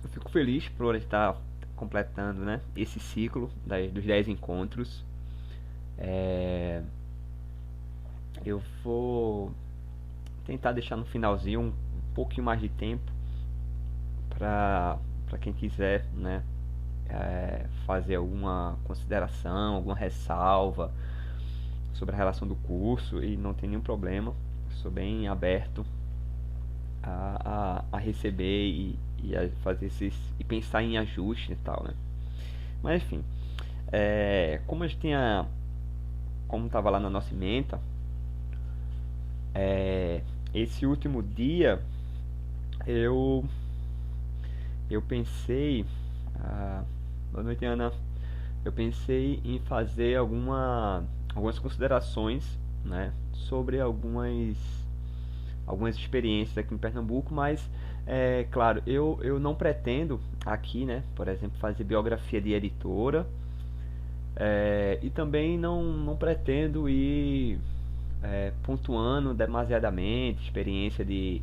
Eu fico feliz por estar completando, né, esse ciclo dos 10 encontros. É, eu vou tentar deixar no finalzinho um pouquinho mais de tempo para quem quiser, né, fazer alguma consideração, alguma ressalva sobre a relação do curso, e não tem nenhum problema. Sou bem aberto a receber e a fazer esses e pensar em ajustes e tal, né? Mas enfim, como a gente tinha, como estava lá na nossa ementa, é, esse último dia eu eu pensei, ah, boa noite, Ana. Eu pensei em fazer algumas considerações, né, sobre algumas experiências aqui em Pernambuco, mas claro, eu não pretendo aqui, né, por exemplo, fazer biografia de editora, e também não pretendo ir pontuando demasiadamente experiência de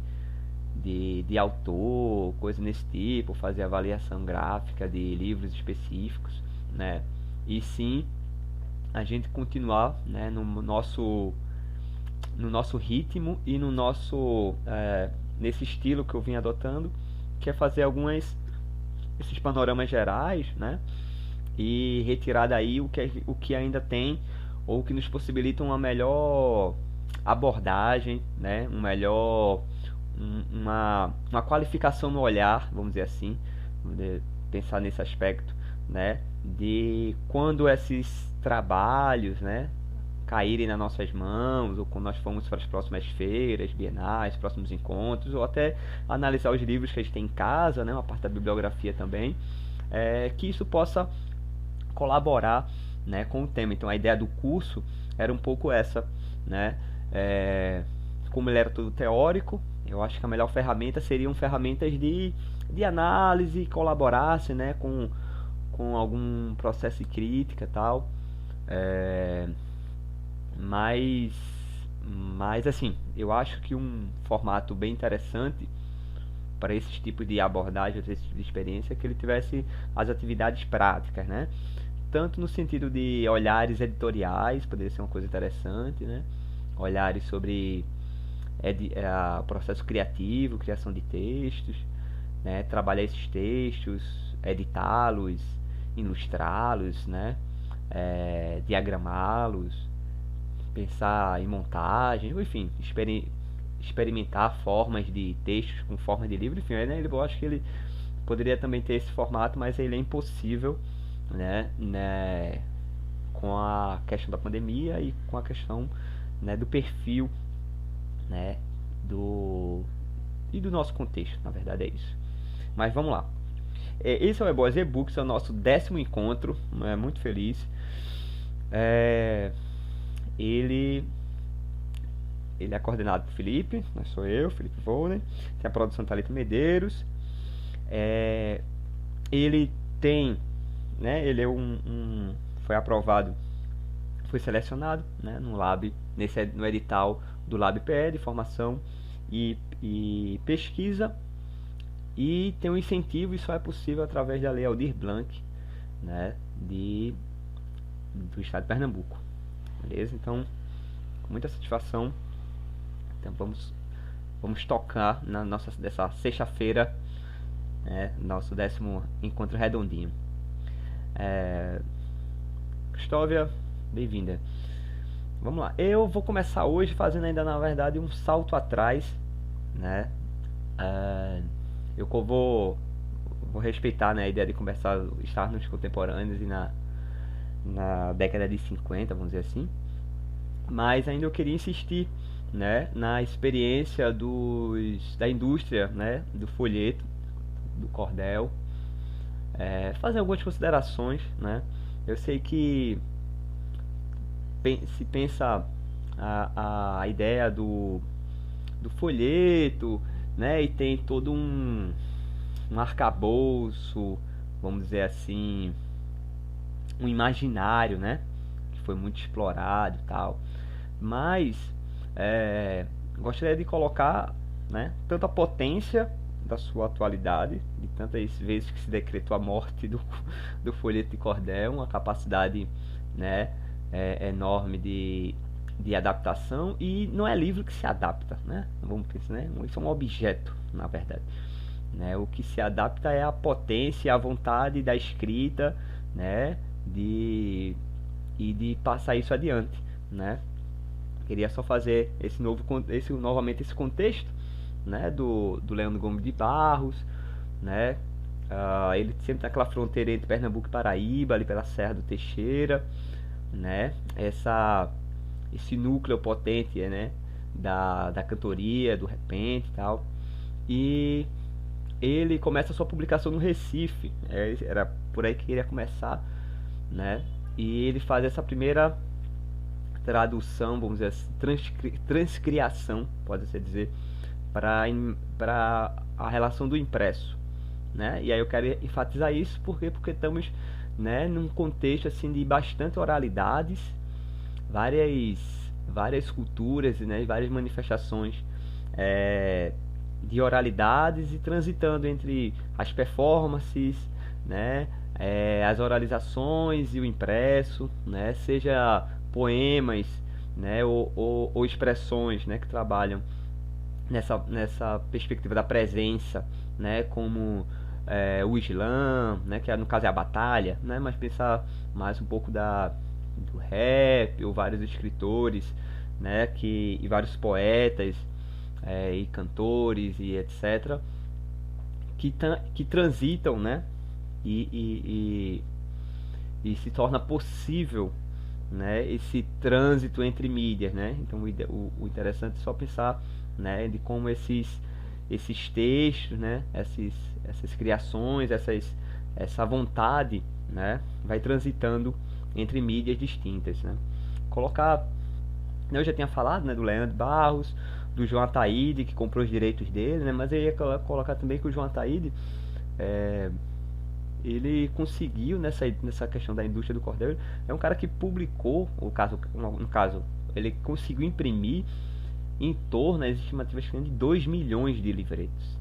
autor, coisa nesse tipo, fazer avaliação gráfica de livros específicos, né? E sim a gente continuar, né, no nosso ritmo e no nosso nesse estilo que eu vim adotando, que é fazer algumas esses panoramas gerais, né? E retirar daí o que ainda tem ou que nos possibilita uma melhor abordagem, né? Uma qualificação no olhar, vamos dizer assim, pensar nesse aspecto, né? De quando esses trabalhos, né, caírem nas nossas mãos, ou quando nós formos para as próximas feiras, bienais, próximos encontros, ou até analisar os livros que a gente tem em casa, né, uma parte da bibliografia também, que isso possa colaborar, né, com o tema. Então a ideia do curso era um pouco essa, né? É, como ele era tudo teórico, eu acho que a melhor ferramenta seriam ferramentas de análise, que colaborasse, né, com algum processo de crítica e tal. É, mas, mas assim, eu acho que um formato bem interessante para esse tipo de abordagem, esse tipo de experiência, é que ele tivesse as atividades práticas, né? Tanto no sentido de olhares editoriais, poderia ser uma coisa interessante, né? Olhares sobre processo criativo, criação de textos, né? Trabalhar esses textos, editá-los, ilustrá-los, né? Diagramá-los, pensar em montagem, enfim, experimentar formas de textos com forma de livro, enfim, né? Eu acho que ele poderia também ter esse formato, mas ele é impossível, né, com a questão da pandemia e com a questão, né, do perfil, né, do e do nosso contexto, na verdade é isso. Mas vamos lá. Esse é o eBoys eBooks, é o nosso 10º encontro, muito feliz. É, ele ele é coordenado por Felipe, mas sou eu, Felipe Volner, tem a produção Thalita Medeiros. É, ele tem, né, ele é foi aprovado, foi selecionado, né, no edital do Lab PE de formação e pesquisa, e tem um incentivo, e só é possível através da Lei Aldir Blanc, né, do estado de Pernambuco. Beleza? Então, com muita satisfação, então vamos tocar na nossa dessa sexta-feira, né, nosso 10º encontro redondinho. Cristóvia, bem-vinda. Vamos lá. Eu vou começar hoje fazendo ainda, na verdade, um salto atrás, né? Eu vou respeitar, né, a ideia de conversar, estar nos contemporâneos e na década de 50, vamos dizer assim. Mas ainda eu queria insistir, né, na experiência da indústria, né, do folheto, do cordel, fazer algumas considerações, né. Eu sei que se pensa a ideia do folheto, né, e tem todo um arcabouço, vamos dizer assim, um imaginário, né, que foi muito explorado e tal. Mas gostaria de colocar, né, tanto a potência da sua atualidade, de tantas vezes que se decretou a morte do folheto de cordel, uma capacidade, né, enorme de adaptação, e não é livro que se adapta, né? Vamos pensar, né? Isso é um objeto, na verdade. Né? O que se adapta é a potência e a vontade da escrita, né? De passar isso adiante, né? Queria só fazer novamente esse contexto, né? Do Leandro Gomes de Barros, né? Ele sempre naquela fronteira entre Pernambuco e Paraíba, ali pela Serra do Teixeira, né? Esse núcleo potente, né? Da cantoria, do repente e tal. E ele começa a sua publicação no Recife, era por aí que queria começar, né? E ele faz essa primeira tradução, vamos dizer assim, transcriação, pode-se dizer, para a relação do impresso, né? E aí eu quero enfatizar isso porque estamos, né, num contexto assim de bastante oralidades, várias culturas, né, várias manifestações de oralidades, e transitando entre as performances, né, as oralizações e o impresso, né, seja poemas, né, ou expressões, né, que trabalham nessa perspectiva da presença, né, como o slam, né, que no caso é a batalha, né, mas pensar mais um pouco do rap, ou vários escritores, né, e vários poetas, e cantores e etc, que transitam, né, e se torna possível, né, esse trânsito entre mídias, né? Então o interessante é só pensar, né, de como esses textos, né, essas criações, essa vontade, né, vai transitando entre mídias distintas, né? Colocar, eu já tinha falado, né, do Leandro Barros, do João Ataíde, que comprou os direitos dele, né, mas eu ia colocar também que o João Ataíde, ele conseguiu nessa questão da indústria do cordel, é um cara que publicou, no caso, ele conseguiu imprimir em torno, as estimativas de 2 milhões de livretos,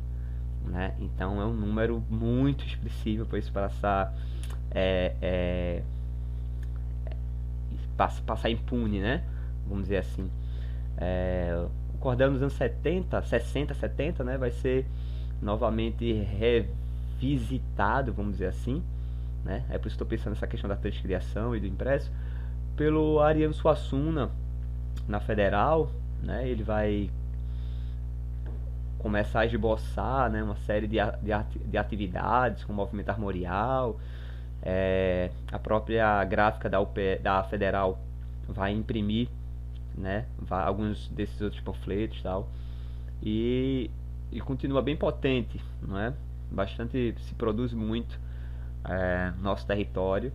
né? Então é um número muito expressivo para isso passar impune, né? Vamos dizer assim. O cordel nos anos 60, 70, né, vai ser novamente revisitado, vamos dizer assim, né? É por isso que estou pensando nessa questão da transcriação e do impresso, pelo Ariano Suassuna na Federal, né? Ele vai começar a esboçar, né, uma série de atividades com o movimento armorial. A própria gráfica da Federal vai imprimir, né, alguns desses outros panfletos e tal, e continua bem potente, não é? Bastante, se produz muito no nosso território,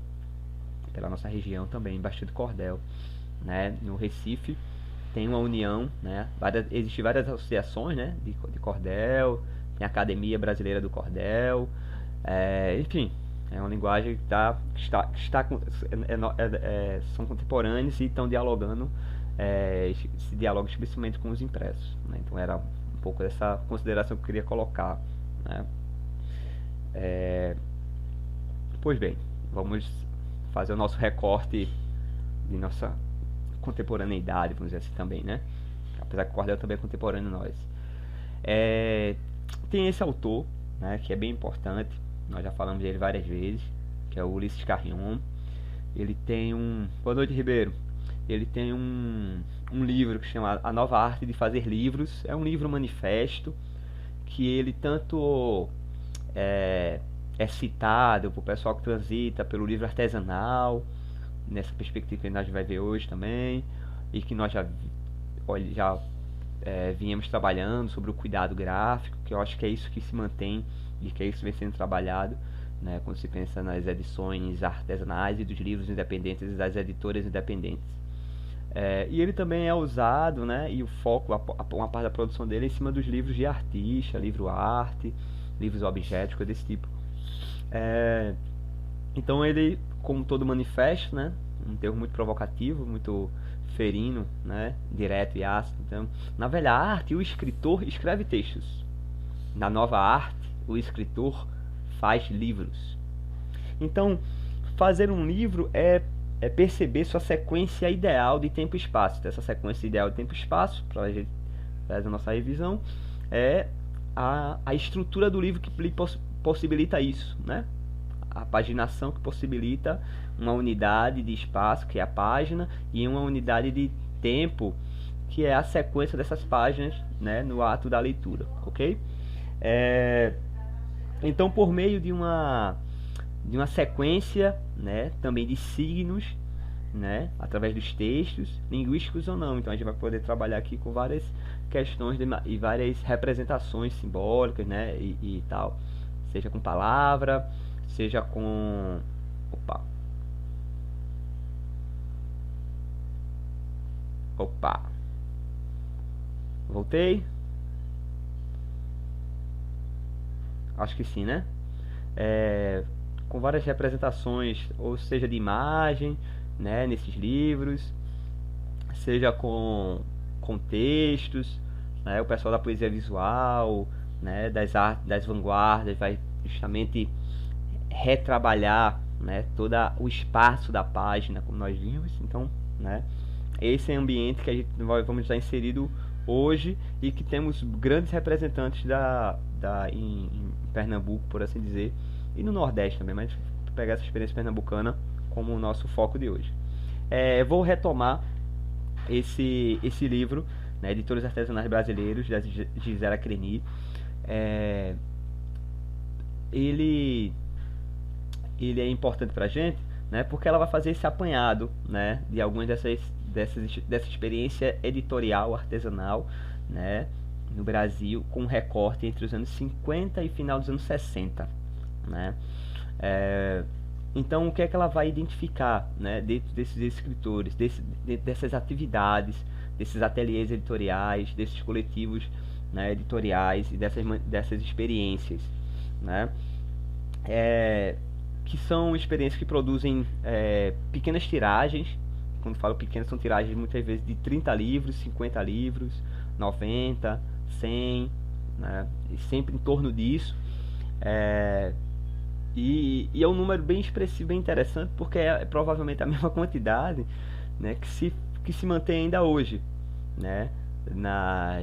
pela nossa região também, bastante cordel, né? No Recife tem uma união, né? Existem várias associações, né, de cordel, tem a Academia Brasileira do Cordel, enfim, é uma linguagem são contemporâneos e estão dialogando, se dialoga especialmente com os impressos, né? Então era um pouco dessa consideração que eu queria colocar, né? Pois bem, vamos fazer o nosso recorte de nossa contemporaneidade, vamos dizer assim também, né? Apesar que o cordel também é contemporâneo a nós. Tem esse autor, né, que é bem importante, nós já falamos dele várias vezes, que é o Ulisses Carrion. Ele tem Boa noite, Ribeiro. Ele tem um livro que chama A Nova Arte de Fazer Livros. É um livro manifesto que ele tanto é citado por pessoal que transita pelo livro artesanal, nessa perspectiva que nós vai ver hoje também, e que nós já viemos trabalhando sobre o cuidado gráfico, que eu acho que é isso que se mantém e que é isso que vem sendo trabalhado, né, quando se pensa nas edições artesanais e dos livros independentes e das editoras independentes. E ele também é usado, né, e o foco, uma parte da produção dele é em cima dos livros de artista, livro arte, livros objetos, desse tipo. Então ele, como todo manifesto, né, um termo muito provocativo, muito ferino, né, direto e ácido. Então, na velha arte, o escritor escreve textos. Na nova arte, o escritor faz livros. Então, fazer um livro é perceber sua sequência ideal de tempo e espaço. Então, essa sequência ideal de tempo e espaço, para a gente fazer a nossa revisão, é a estrutura do livro que possibilita isso, né? A paginação que possibilita uma unidade de espaço, que é a página, e uma unidade de tempo, que é a sequência dessas páginas, né, no ato da leitura, ok? Então, por meio de uma sequência, né, também de signos, né, através dos textos, linguísticos ou não. Então a gente vai poder trabalhar aqui com várias questões e várias representações simbólicas, né, e tal, seja com palavra, seja com... Opa! Voltei? Acho que sim, né? Com várias representações, ou seja, de imagem, né, nesses livros, seja com textos, né, o pessoal da poesia visual, né, das artes, das vanguardas, vai justamente retrabalhar, né, todo o espaço da página, como nós vimos. Então, né, esse é o ambiente que a gente vamos estar inserido hoje e que temos grandes representantes em Pernambuco, por assim dizer, e no Nordeste também, mas pegar essa experiência pernambucana como o nosso foco de hoje. Vou retomar esse livro, né, Editores Artesanais Brasileiros, da Gisela Creni. Ele é importante para a gente, né, porque ela vai fazer esse apanhado, né, de algumas dessa experiência editorial artesanal, né, no Brasil, com um recorte entre os anos 50 e final dos anos 60, né. Então, o que é que ela vai identificar, né, dentro desses escritores, dessas atividades, desses ateliês editoriais, desses coletivos, né, editoriais e dessas experiências, né, que são experiências que produzem pequenas tiragens. Quando falo pequenas, são tiragens muitas vezes de 30 livros, 50 livros, 90, 100, né, e sempre em torno disso. E é um número bem expressivo, bem interessante, porque é provavelmente a mesma quantidade, né, que se mantém ainda hoje, né,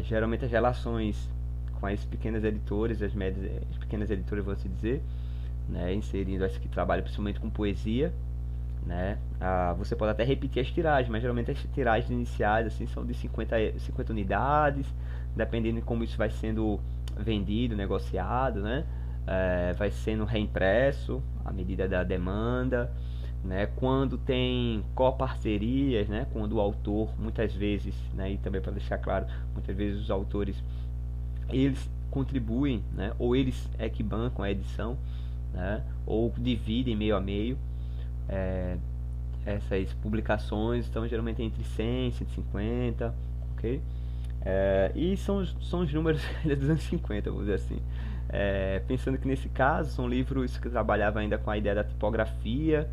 geralmente as relações com as pequenas editoras, as pequenas editoras, vou assim dizer, né, inserindo as que trabalham principalmente com poesia, né. Você pode até repetir as tiragens, mas geralmente as tiragens iniciais assim são de 50 unidades, dependendo de como isso vai sendo vendido, negociado, né. Vai sendo reimpresso à medida da demanda, né? Quando tem coparcerias, né, quando o autor, muitas vezes, né, e também para deixar claro, muitas vezes os autores eles contribuem, né, ou eles é que bancam a edição, né, ou dividem meio a meio essas publicações. Então geralmente entre 100 e 150, ok? E são os números dos anos 50, vou dizer assim. Pensando que nesse caso são livros que trabalhavam ainda com a ideia da tipografia,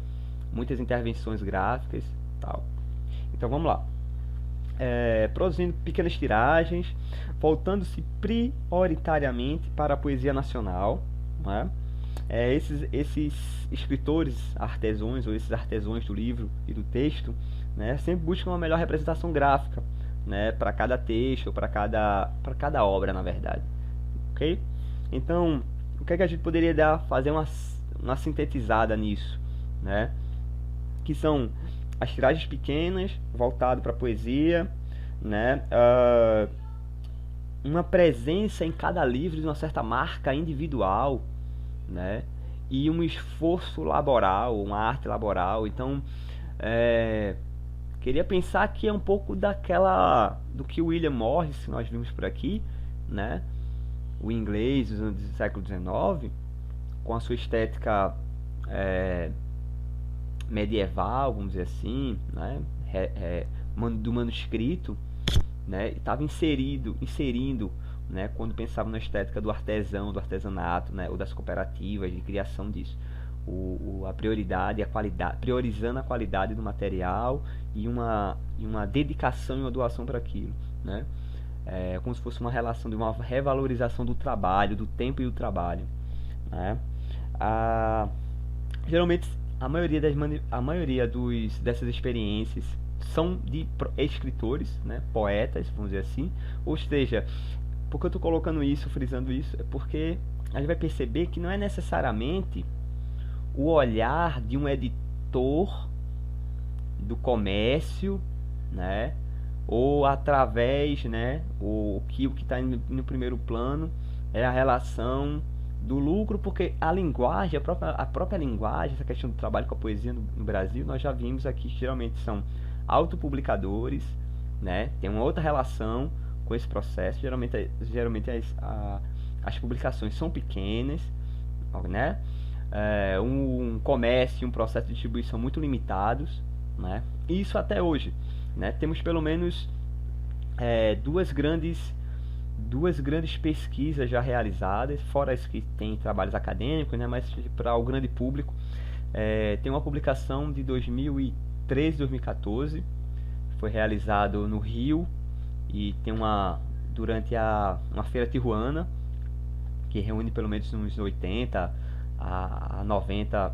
muitas intervenções gráficas, tal. Então vamos lá. Produzindo pequenas tiragens, voltando-se prioritariamente para a poesia nacional, né? Esses escritores artesãos, ou esses artesãos do livro e do texto, né, sempre buscam uma melhor representação gráfica, né, para cada texto, ou para cada obra, na verdade, ok? Então, o que é que a gente poderia fazer uma sintetizada nisso, né? Que são as tiragens pequenas, voltado para a poesia, né? Uma presença em cada livro de uma certa marca individual, né? E um esforço laboral, uma arte laboral. Então, queria pensar que é um pouco do que o William Morris, que nós vimos por aqui, né? O inglês do século XIX, com a sua estética medieval, vamos dizer assim, né, do manuscrito, né, estava inserindo, né, quando pensava na estética do artesão, do artesanato, né, ou das cooperativas de criação disso, a prioridade, a qualidade, priorizando a qualidade do material e uma dedicação e uma doação para aquilo, né. Como se fosse uma relação de uma revalorização do trabalho, do tempo e do trabalho, né? a, geralmente a maioria dessas experiências são de escritores, né, poetas, vamos dizer assim. Ou seja, por que eu estou colocando isso, frisando isso, é porque a gente vai perceber que não é necessariamente o olhar de um editor do comércio, né, ou através, né, o que está no primeiro plano é a relação do lucro, porque a linguagem, a própria linguagem, essa questão do trabalho com a poesia no Brasil, nós já vimos aqui que geralmente são autopublicadores, né, tem uma outra relação com esse processo, geralmente as publicações são pequenas, né, um comércio e um processo de distribuição muito limitados, né, e isso até hoje, né, temos pelo menos duas grandes pesquisas já realizadas, fora as que têm trabalhos acadêmicos, né, mas para o grande público. Tem uma publicação de 2013, 2014, foi realizado no Rio, e tem durante uma feira tijuana, que reúne pelo menos uns 80 a 90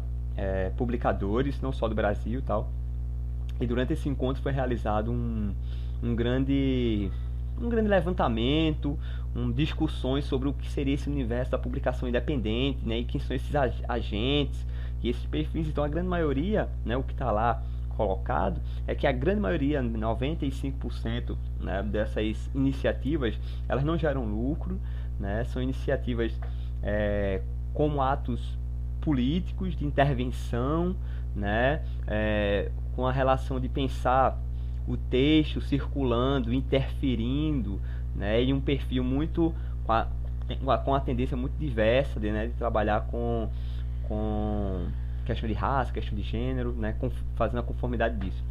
publicadores, não só do Brasil e tal. E durante esse encontro foi realizado um grande levantamento, discussões sobre o que seria esse universo da publicação independente, né, e quem são esses agentes e esses perfis. Então a grande maioria, né, o que está lá colocado é que a grande maioria, 95%, né, dessas iniciativas, elas não geram lucro, né, são iniciativas como atos políticos de intervenção, né, com a relação de pensar o texto circulando, interferindo, né, e um perfil muito com a tendência muito diversa de trabalhar com questão de raça, questão de gênero, né, fazendo a conformidade disso.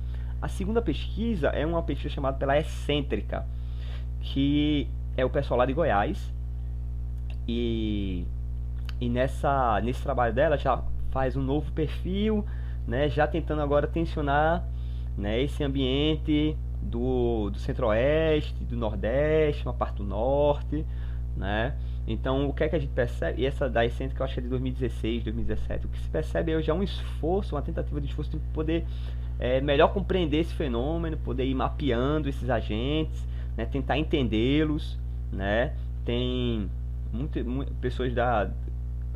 A segunda pesquisa é uma pesquisa chamada pela Excêntrica, que é o pessoal lá de Goiás, e nesse trabalho dela já faz um novo perfil, né, já tentando agora tensionar, né, esse ambiente do centro-oeste, do nordeste, uma parte do norte, né. Então o que é que a gente percebe? E essa da Excêntrica eu acho que é de 2016, 2017. O que se percebe é já um esforço, uma tentativa de esforço de poder melhor compreender esse fenômeno, poder ir mapeando esses agentes, né, tentar entendê-los, né. Tem pessoas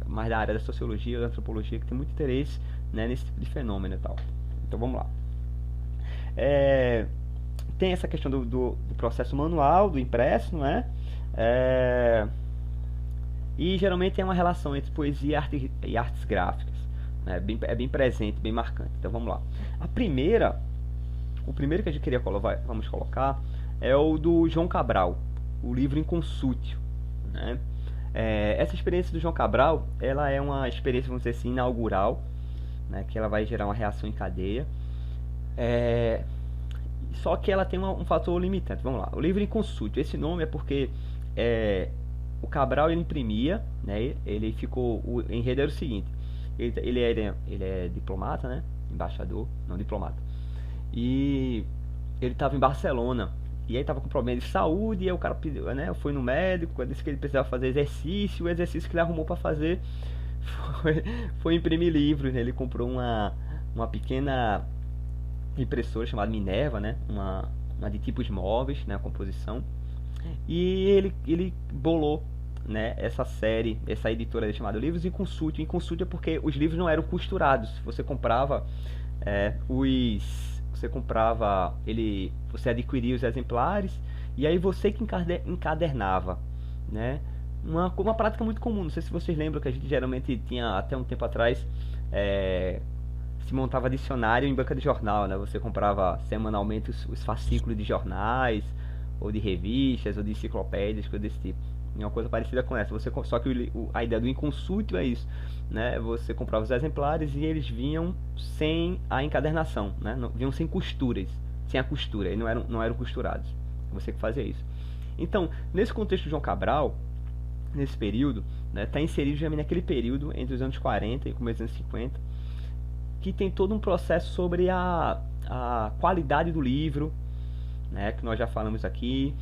mais da área da sociologia, da antropologia, que tem muito interesse, né, nesse tipo de fenômeno e tal. Então vamos lá. Tem essa questão do processo manual, do impresso, não é? E geralmente tem uma relação entre poesia e artes gráficas, né? É bem presente, bem marcante. Então vamos lá. O primeiro que a gente queria vamos colocar é o do João Cabral, o livro Inconsútil, né? Essa experiência do João Cabral, ela é uma experiência, vamos dizer assim, inaugural, né, que ela vai gerar uma reação em cadeia. Só que ela tem um fator limitante. Vamos lá. O livro Inconsútil, esse nome é porque o Cabral ele imprimia, né, ele ficou. O enredo era o seguinte: ele é diplomata, né, embaixador, não diplomata, e ele estava em Barcelona. E aí tava com problema de saúde, e aí o cara pediu, né, foi no médico, disse que ele precisava fazer exercício, o exercício que ele arrumou para fazer foi imprimir livros, né? Ele comprou uma pequena impressora chamada Minerva, né, uma de tipos móveis, né, a composição, e ele bolou, né, essa editora chamada Livros Inconsútil. Inconsútil é porque os livros não eram costurados, você comprava você adquiria os exemplares e aí você que encadernava, né? Uma prática muito comum. Não sei se vocês lembram que a gente geralmente tinha até um tempo atrás se montava dicionário em banca de jornal, né? Você comprava semanalmente os fascículos de jornais ou de revistas ou de enciclopédias, coisa desse tipo. É uma coisa parecida com essa. Só que a ideia do inconsútil é isso, né? Você comprava os exemplares e eles vinham sem a encadernação, né? Vinham sem costuras, sem a costura, eles não eram costurados. Você que fazia isso. Então, nesse contexto de João Cabral, nesse período, né, está inserido já naquele período entre os anos 40 e começo dos anos 50, que tem todo um processo sobre a qualidade do livro, né, que nós já falamos aqui,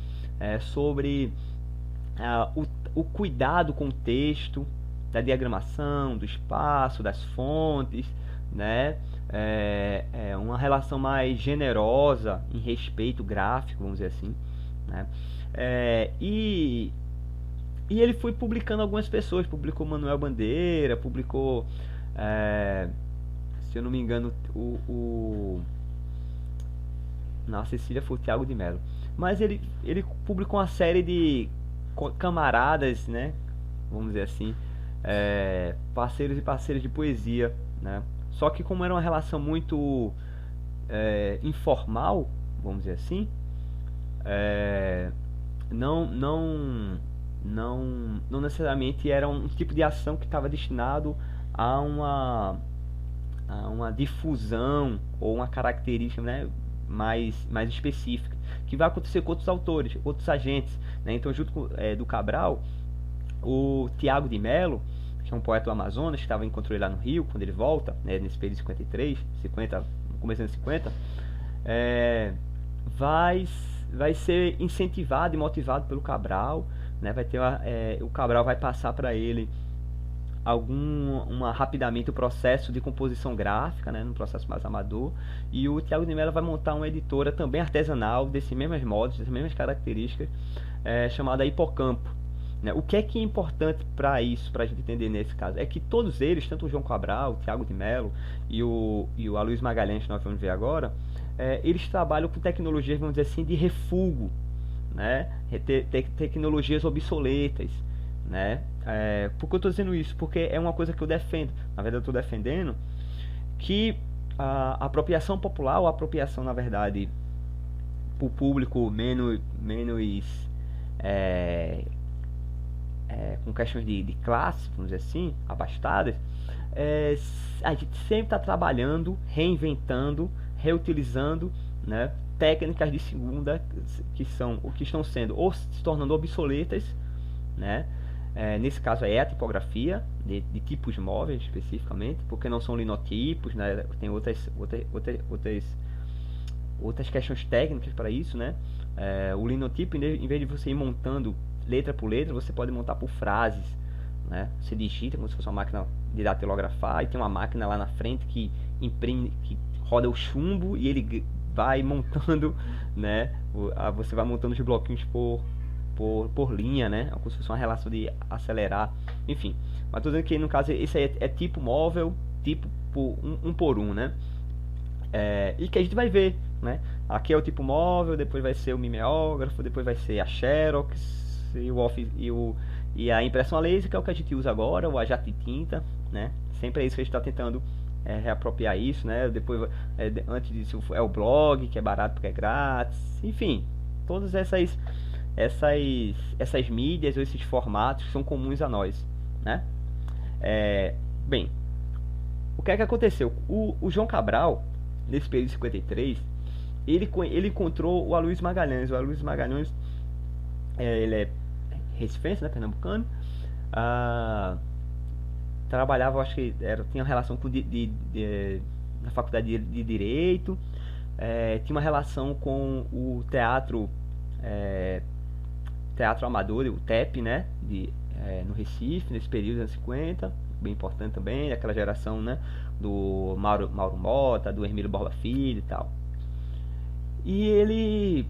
sobre o cuidado com o texto, da diagramação, do espaço, das fontes, né? Uma relação mais generosa em respeito gráfico, vamos dizer assim, né? E ele foi publicando algumas pessoas, publicou Manuel Bandeira, publicou, se eu não me engano, na Cecília foi o Thiago de Mello. Mas ele publicou uma série de camaradas, né? Vamos dizer assim, parceiros e parceiras de poesia, né? Só que como era uma relação muito informal, vamos dizer assim, não, não, não necessariamente era um tipo de ação que estava destinado a uma difusão ou uma característica, né, mais específica, que vai acontecer com outros autores, outros agentes, né? Então, junto com, do Cabral, o Thiago de Mello, que é um poeta do Amazonas, que encontrou ele lá no Rio, quando ele volta, né, nesse período de 53, 50, começando em 50, vai ser incentivado e motivado pelo Cabral, né? O Cabral vai passar para ele rapidamente o processo de composição gráfica, né, num processo mais amador, e o Thiago de Mello vai montar uma editora também artesanal, desses mesmos modos, dessas mesmas características, chamada Hipocampo, né? O que é importante para isso, para a gente entender nesse caso, é que todos eles, tanto o João Cabral, o Thiago de Mello e o Aloysio Magalhães, que nós vamos ver agora, eles trabalham com tecnologias, vamos dizer assim, de refúgio, né? Tecnologias obsoletas, né? Por que eu estou dizendo isso? Porque é uma coisa que eu defendo. Na verdade, eu estou defendendo que a apropriação popular, ou a apropriação, na verdade, para o público menos com questões de classe, vamos dizer assim, abastadas, a gente sempre está trabalhando, reinventando, reutilizando, né, técnicas de segunda que estão sendo ou se tornando obsoletas, né? Nesse caso é a tipografia de tipos móveis especificamente, porque não são linotipos, né? Tem outras questões técnicas para isso, né? O linotipo, em vez de você ir montando letra por letra, você pode montar por frases, né? Você digita como se fosse uma máquina de datilografar, e tem uma máquina lá na frente que imprime, que roda o chumbo e ele vai montando, né? Você vai montando os bloquinhos por linha, né? Como se fosse uma relação de acelerar, enfim. Mas tô dizendo que no caso esse aí é tipo móvel, tipo por um, né? E que a gente vai ver, né? Aqui é o tipo móvel, depois vai ser o mimeógrafo, depois vai ser a Xerox e a impressão a laser, que é o que a gente usa agora, o a jato de tinta, né? Sempre é isso que a gente está tentando reapropriar isso, né? Depois, antes disso é o blog, que é barato porque é grátis, enfim, todas essas mídias ou esses formatos que são comuns a nós, né? Bem, o que é que aconteceu? O João Cabral, nesse período de 53, ele encontrou o Aloysio Magalhães. O Aloysio Magalhães, ele é recifense, né, pernambucano, trabalhava, acho que tinha uma relação com na faculdade de Direito, tinha uma relação com o teatro amador, o TEP, né, no Recife, nesse período dos anos 50, bem importante também, daquela geração, né, do Mauro Mota, do Hermílio Borba Filho e tal. E ele,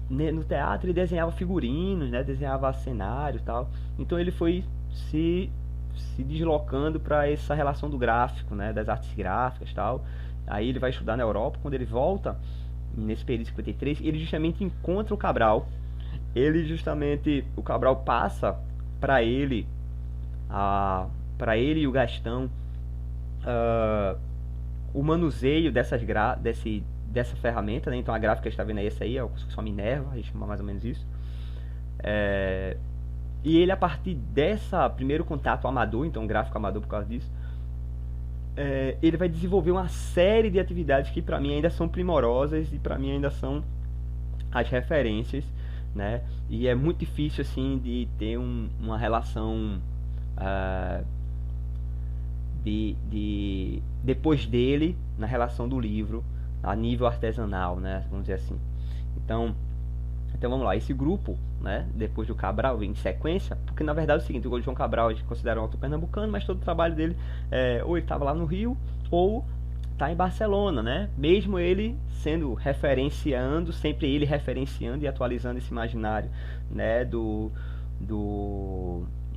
no teatro, ele desenhava figurinos, né, desenhava cenários e tal. Então ele foi se deslocando para essa relação do gráfico, né, das artes gráficas e tal. Aí ele vai estudar na Europa. Quando ele volta, nesse período de 53, ele justamente encontra o Cabral. O Cabral passa para ele e o Gastão o manuseio dessa ferramenta, né? Então a gráfica que a gente está vendo aí, essa aí é a Minerva, a gente chama mais ou menos isso. E ele, a partir dessa primeiro contato amador, então gráfico amador por causa disso, ele vai desenvolver uma série de atividades que para mim ainda são primorosas e para mim ainda são as referências, né? E é muito difícil assim de ter uma relação depois dele na relação do livro a nível artesanal, né? Vamos dizer assim. Então vamos lá, esse grupo, né, depois do Cabral, em sequência, porque na verdade é o seguinte, o João Cabral a gente considera um autor pernambucano, mas todo o trabalho dele, ou ele estava lá no Rio, ou está em Barcelona, né, mesmo ele sendo sempre ele referenciando e atualizando esse imaginário, né, no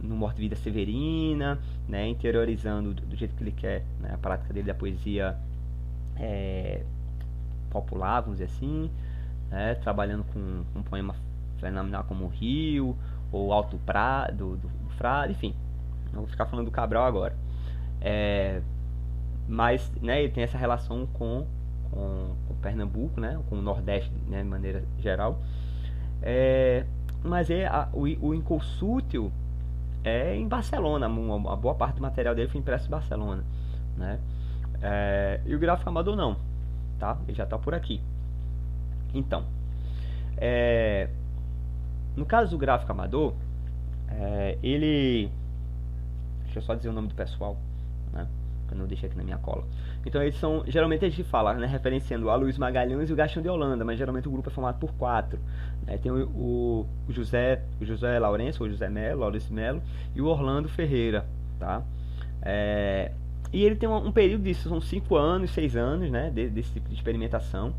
Morte e Vida Severina, né, interiorizando do jeito que ele quer, né, a prática dele da poesia popular, vamos dizer assim, né, trabalhando com um poema fenomenal como o Rio, ou Alto do Frade, enfim, não vou ficar falando do Cabral agora. Mas, né, ele tem essa relação com Pernambuco, né, com o Nordeste, né, de maneira geral. Mas o Inconsútil é em Barcelona, a boa parte do material dele foi impresso em Barcelona, né? E o Gráfico Amador não, tá? Ele já está por aqui. Então, no caso do Gráfico Amador, ele... Deixa eu só dizer o nome do pessoal, né? Eu não deixei aqui na minha cola. Então eles são, geralmente a gente fala, né, referenciando a Luiz Magalhães e o Gastão de Holanda, mas geralmente o grupo é formado por 4, né? Tem o José Lourenço, ou José Melo, Laurence Melo, e o Orlando Ferreira, tá? E ele tem um período disso, são 5 anos, 6 anos, né, desse tipo de experimentação.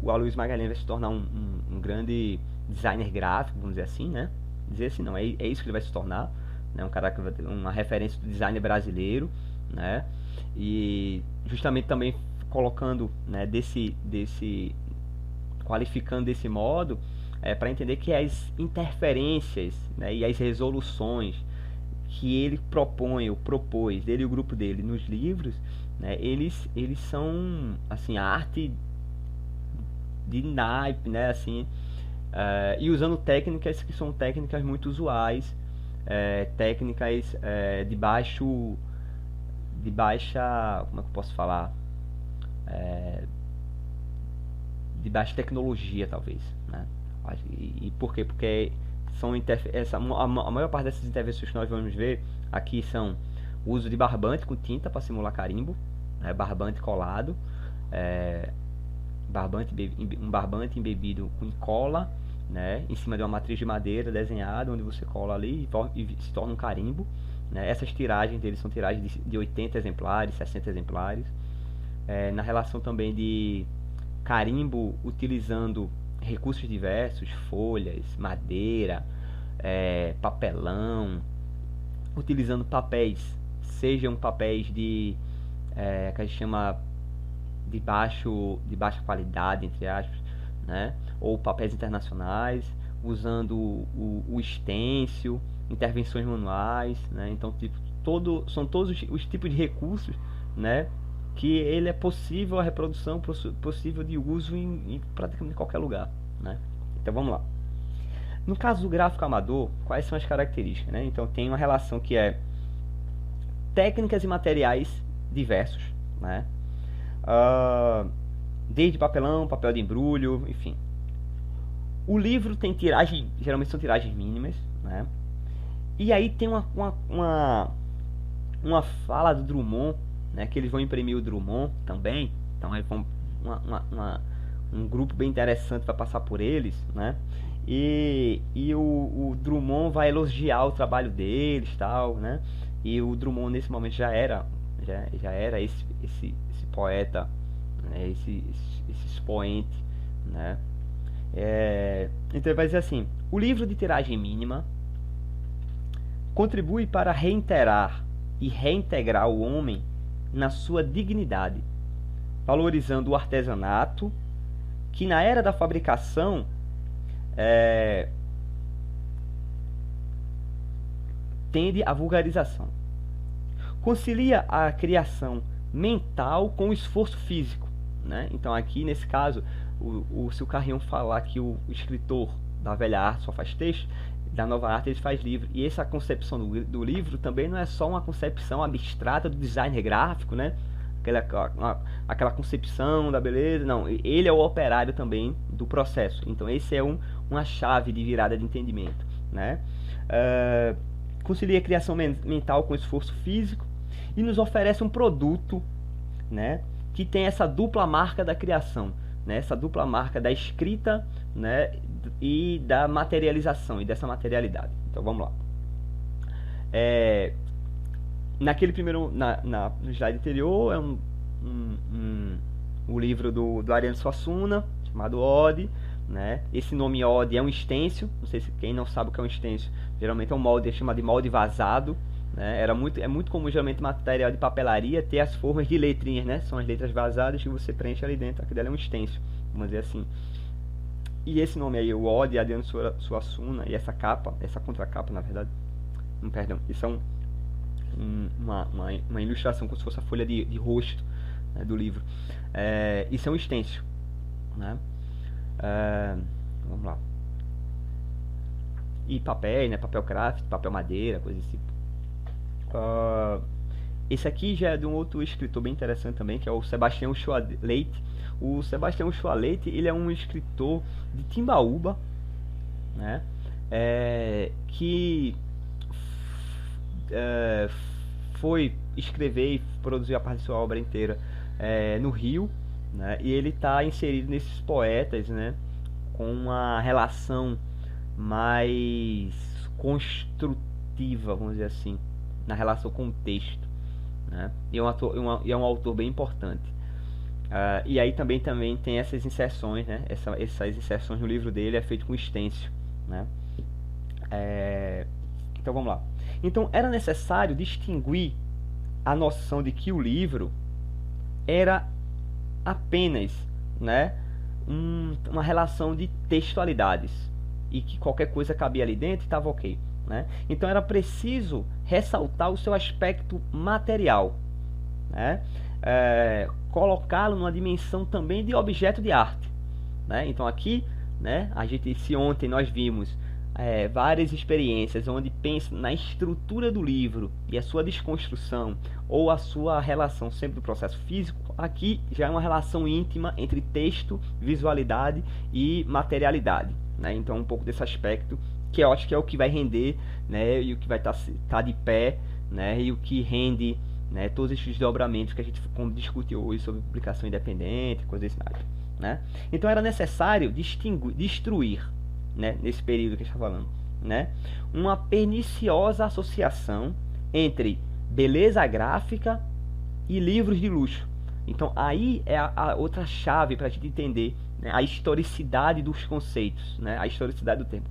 O Aloysio Magalhães vai se tornar um grande designer gráfico, vamos dizer assim, né? Dizer assim, não, é isso que ele vai se tornar, né? Um cara que vai ter uma referência do design brasileiro, né? E justamente também colocando, né, qualificando desse modo, para entender que as interferências, né, e as resoluções que ele propôs, ele e o grupo dele nos livros, né, eles são, assim, a arte de naipe, né, assim, e usando técnicas que são técnicas muito usuais, técnicas de baixa, como é que eu posso falar, de baixa tecnologia, talvez, né? E por quê? Porque são a maior parte dessas intervenções que nós vamos ver aqui são o uso de barbante com tinta para simular carimbo, né? Barbante colado, um barbante embebido com cola, né, em cima de uma matriz de madeira desenhada, onde você cola ali e se torna um carimbo, né? Essas tiragens deles são tiragens de 80 exemplares, 60 exemplares. Na relação também de carimbo utilizando recursos diversos, folhas, madeira, papelão, utilizando papéis, sejam papéis que a gente chama de baixa qualidade, entre aspas, né? Ou papéis internacionais, usando o stencil, intervenções manuais, né? Então, são todos os tipos de recursos, né, que ele é possível a reprodução, possível de uso em praticamente qualquer lugar, né? Então vamos lá. No caso do gráfico amador, quais são as características, né? Então tem uma relação que é técnicas e materiais diversos, né? Desde papelão, papel de embrulho, enfim. O livro tem tiragem, geralmente são tiragens mínimas, né? E aí tem uma fala do Drummond, né, que eles vão imprimir o Drummond também, então aí um grupo bem interessante vai passar por eles, né? E o Drummond vai elogiar o trabalho deles, tal, né? E o Drummond nesse momento já era esse poeta, né? esse expoente, né? Então ele vai dizer assim: o livro de tiragem mínima contribui para reiterar e reintegrar o homem na sua dignidade, valorizando o artesanato, que na era da fabricação tende à vulgarização. Concilia a criação mental com o esforço físico, né? Então aqui nesse caso, se o Carrion falar que o escritor da velha arte só faz texto, da nova arte ele faz livro. E essa concepção do livro também não é só uma concepção abstrata do designer gráfico, né? Aquela concepção da beleza, não. Ele é o operário também do processo. Então esse é uma chave de virada de entendimento, né? Concilia a criação mental com esforço físico e nos oferece um produto, né, que tem essa dupla marca da criação, né? Essa dupla marca da escrita, né, e da materialização e dessa materialidade. Então vamos lá. Naquele primeiro, no slide anterior, é o livro do Ariano Suassuna, chamado Ode, né? Esse nome Ode é um estêncil, não sei se quem não sabe o que é um estêncil, geralmente é um molde, é chamado de molde vazado, né? É muito comum, geralmente, material de papelaria ter as formas de letrinhas, né? São as letras vazadas que você preenche ali dentro, aquilo é um estêncil, vamos dizer assim. E esse nome aí, o Ode, Ariano Suassuna, e essa capa, essa contracapa, na verdade, perdão, isso é uma ilustração, como se fosse a folha de rosto, né, do livro. Isso é um estêncil, né? Vamos lá. E papel, né? Papel craft, papel madeira, coisa desse tipo. Esse aqui já é de um outro escritor bem interessante também, que é o Sebastião Uchoa Leite. O Sebastião Uchoa Leite, ele é um escritor de Timbaúba, né? Que foi escrever e produzir a parte de sua obra inteira no Rio, né? E ele está inserido nesses poetas, né, com uma relação mais construtiva, vamos dizer assim, na relação com o texto, né? E é um autor bem importante. E aí também tem essas inserções, né? Essas inserções no livro dele é feito com estêncil, né? Então vamos lá. Então era necessário distinguir a noção de que o livro era apenas, né, uma relação de textualidades e que qualquer coisa cabia ali dentro e estava ok, né? Então era preciso ressaltar o seu aspecto material, né? Colocá-lo numa dimensão também de objeto de arte, né? Então aqui, né, se ontem nós vimos várias experiências onde pensa na estrutura do livro e a sua desconstrução ou a sua relação sempre do processo físico, aqui já é uma relação íntima entre texto, visualidade e materialidade, né? Então um pouco desse aspecto que eu acho que é o que vai render, né, e o que vai estar de pé, né, e o que rende, né, todos esses desdobramentos que a gente discutiu hoje sobre publicação independente, coisas desse naipe, né? Então era necessário destruir, né, nesse período que a gente está falando, né, uma perniciosa associação entre beleza gráfica e livros de luxo. Então aí é a outra chave para a gente entender, né, a historicidade dos conceitos, né, a historicidade do tempo.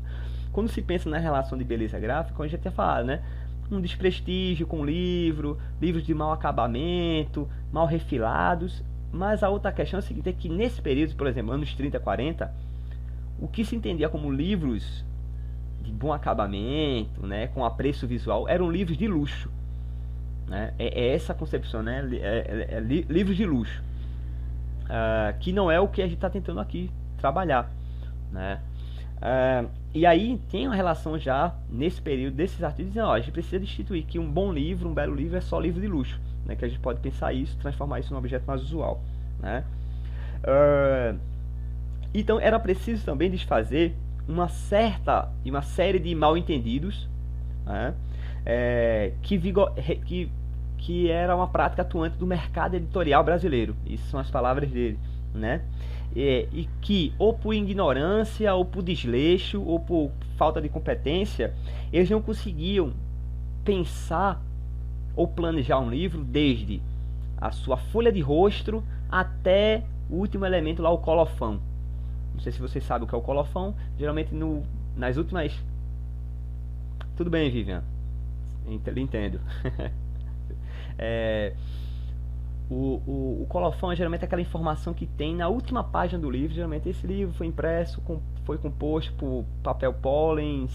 Quando se pensa na relação de beleza gráfica, como a gente já tinha falado, né, um desprestígio com livros de mau acabamento, mal refilados. Mas a outra questão é a seguinte, é que nesse período, por exemplo, anos 30, 40, o que se entendia como livros de bom acabamento, né, com apreço visual, eram livros de luxo, né? É essa concepção, né? Livros de luxo, que não é o que a gente está tentando aqui trabalhar, né? E aí tem uma relação já nesse período desses artigos dizendo, a gente precisa instituir que um bom livro, um belo livro é só livro de luxo, né? Que a gente pode pensar isso, transformar isso num objeto mais usual, né? Então era preciso também desfazer uma série de mal-entendidos, né, que era uma prática atuante do mercado editorial brasileiro. Essas são as palavras dele, né? E que, ou por ignorância, ou por desleixo, ou por falta de competência, eles não conseguiam pensar ou planejar um livro desde a sua folha de rosto até o último elemento lá, o colofão. Não sei se vocês sabem o que é o colofão. Geralmente nas últimas... Tudo bem, Vivian. Entendo. O colofão é geralmente aquela informação que tem na última página do livro. Geralmente esse livro foi impresso, foi composto por papel pólen,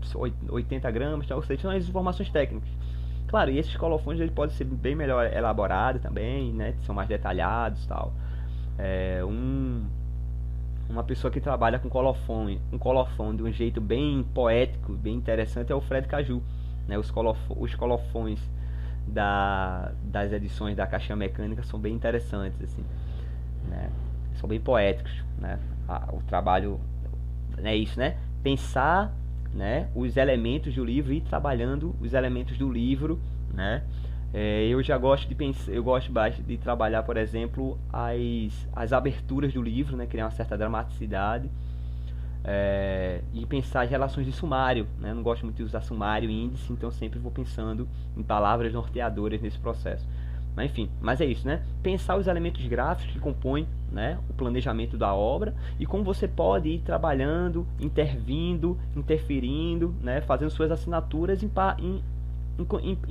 180 gramas, ou seja, são as informações técnicas. Claro, e esses colofões eles podem ser bem melhor elaborados também, né? São mais detalhados e tal. Uma pessoa que trabalha com um colofão de um jeito bem poético, bem interessante, é o Fred Caju, né? Os colofões das edições da Caixinha Mecânica são bem interessantes, assim, né? São bem poéticos, né? O trabalho é isso, né? Pensar, né, os elementos do livro e ir trabalhando os elementos do livro, né? Eu já gosto de pensar, eu gosto bastante de trabalhar, por exemplo, as aberturas do livro, né, criar uma certa dramaticidade, E pensar as relações de sumário, né? Eu não gosto muito de usar sumário e índice, então sempre vou pensando em palavras norteadoras nesse processo. Mas enfim, mas é isso, né? Pensar os elementos gráficos que compõem, né, o planejamento da obra e como você pode ir trabalhando, intervindo, interferindo, né, fazendo suas assinaturas em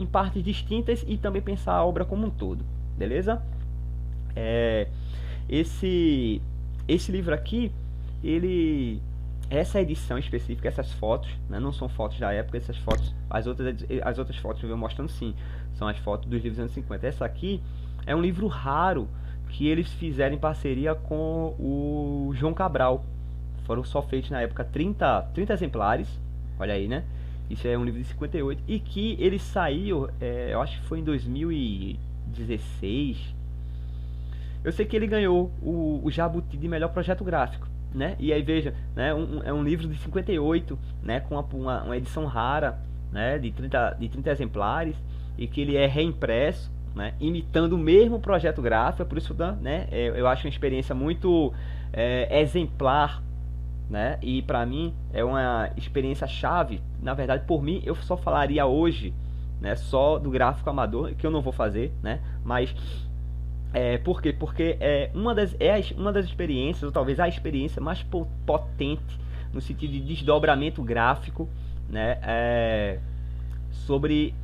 partes distintas e também pensar a obra como um todo, beleza? É, esse, esse livro aqui, ele essa edição específica, essas fotos, né, não são fotos da época, essas fotos, as outras fotos que eu vou mostrando sim, são as fotos dos livros dos anos 50. Essa aqui é um livro raro que eles fizeram em parceria com o João Cabral. Foram só feitos na época 30 exemplares, olha aí, né? Isso é um livro de 58 e que ele saiu, eu acho que foi em 2016. Eu sei que ele ganhou o Jabuti de melhor projeto gráfico, né? E aí veja, né? É um livro de 58, né? Com uma edição rara, né? De 30 exemplares e que ele é reimpresso, né? Imitando o mesmo projeto gráfico, por isso, né? Eu acho uma experiência muito exemplar, né? E pra mim é uma experiência chave. Na verdade, por mim, eu só falaria hoje, né? Só do gráfico amador, que eu não vou fazer, né? Mas por quê? Porque uma das experiências, ou talvez a experiência mais potente no sentido de desdobramento gráfico, né, sobre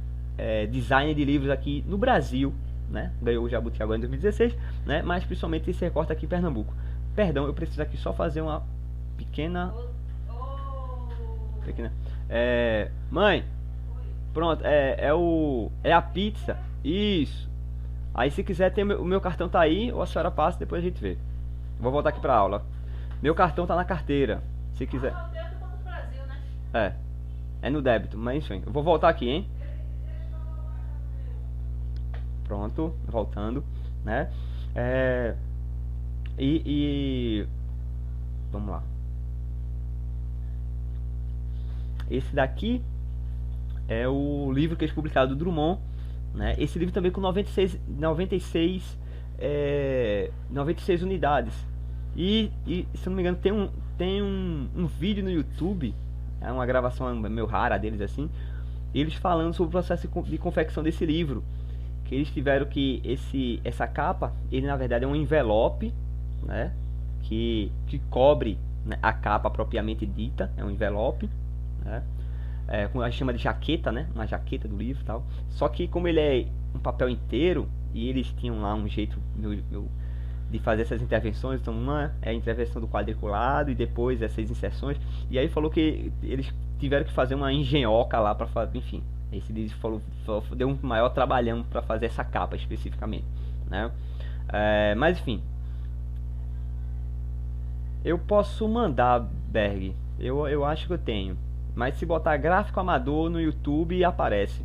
design de livros aqui no Brasil, né? Ganhou o Jabuti agora em 2016, né? Mas principalmente esse recorte aqui em Pernambuco. Perdão, eu preciso aqui só fazer uma pequena. Pequena. Mãe, pronto, é a pizza. Isso. Aí se quiser ter o meu cartão tá aí, ou a senhora passa, depois a gente vê. Vou voltar aqui pra aula. Meu cartão tá na carteira. Se quiser. Ah, o débito tá no Brasil, né? É. É no débito, mas enfim. Eu vou voltar aqui, hein? Pronto, voltando, né? É, vamos lá. Esse daqui é o livro que é publicado do Drummond, né? Esse livro também com 96 unidades. E se eu não me engano tem um vídeo no YouTube, é uma gravação meio rara deles assim, eles falando sobre o processo de confecção desse livro, que eles tiveram que essa capa, ele na verdade é um envelope, né, que cobre, né, a capa propriamente dita, é um envelope, né, como a gente chama de jaqueta, né, uma jaqueta do livro e tal. Só que como ele é um papel inteiro e eles tinham lá um jeito de fazer essas intervenções, então uma é a intervenção do quadriculado e depois essas inserções, e aí falou que eles tiveram que fazer uma engenhoca lá para fazer, enfim. Esse livro deu um maior trabalhão para fazer essa capa especificamente, né? Mas enfim, eu posso mandar, Berg. Eu acho que eu tenho. Mas se botar gráfico amador no YouTube aparece.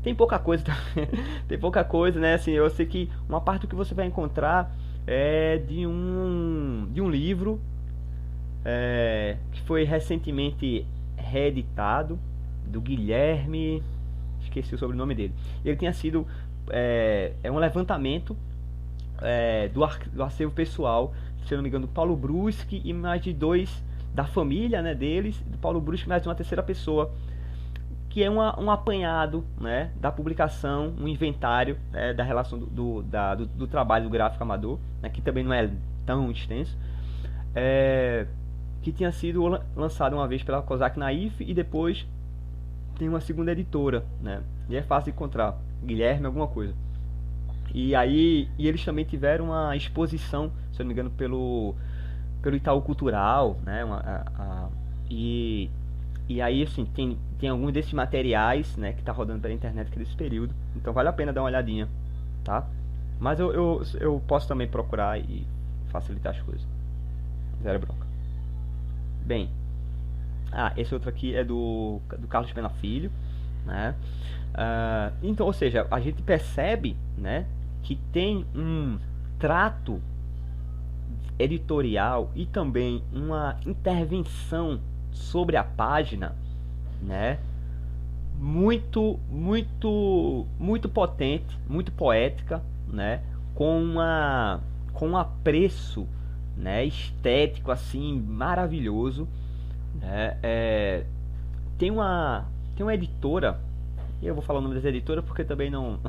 Tem pouca coisa, tem pouca coisa, né? Assim, eu sei que uma parte do que você vai encontrar é de um livro que foi recentemente reeditado, do Guilherme, esqueci o sobrenome dele. Ele tinha sido um levantamento do acervo pessoal, se eu não me engano, do Paulo Bruschi e mais de dois da família, né, deles, do Paulo Bruschi, mais de uma terceira pessoa, que é um apanhado, né, da publicação, um inventário, da relação do trabalho do gráfico amador, né, que também não é tão extenso, que tinha sido lançado uma vez pela Cosac Naif e depois tem uma segunda editora, né, e é fácil de encontrar, Guilherme alguma coisa. E aí eles também tiveram uma exposição, se eu não me engano, pelo Itaú Cultural, né, e aí, assim, tem alguns desses materiais, né, que tá rodando pela internet desse período. Então vale a pena dar uma olhadinha, tá? Mas eu posso também procurar e facilitar as coisas. Zero bronca. Bem, esse outro aqui é do Carlos Pena Filho, né? Então, ou seja, a gente percebe, né, que tem um trato editorial e também uma intervenção sobre a página, né, muito potente, muito poética, né, com um apreço né? Estético, assim, maravilhoso, né? Tem uma editora, e eu vou falar o nome dessa editora porque também não,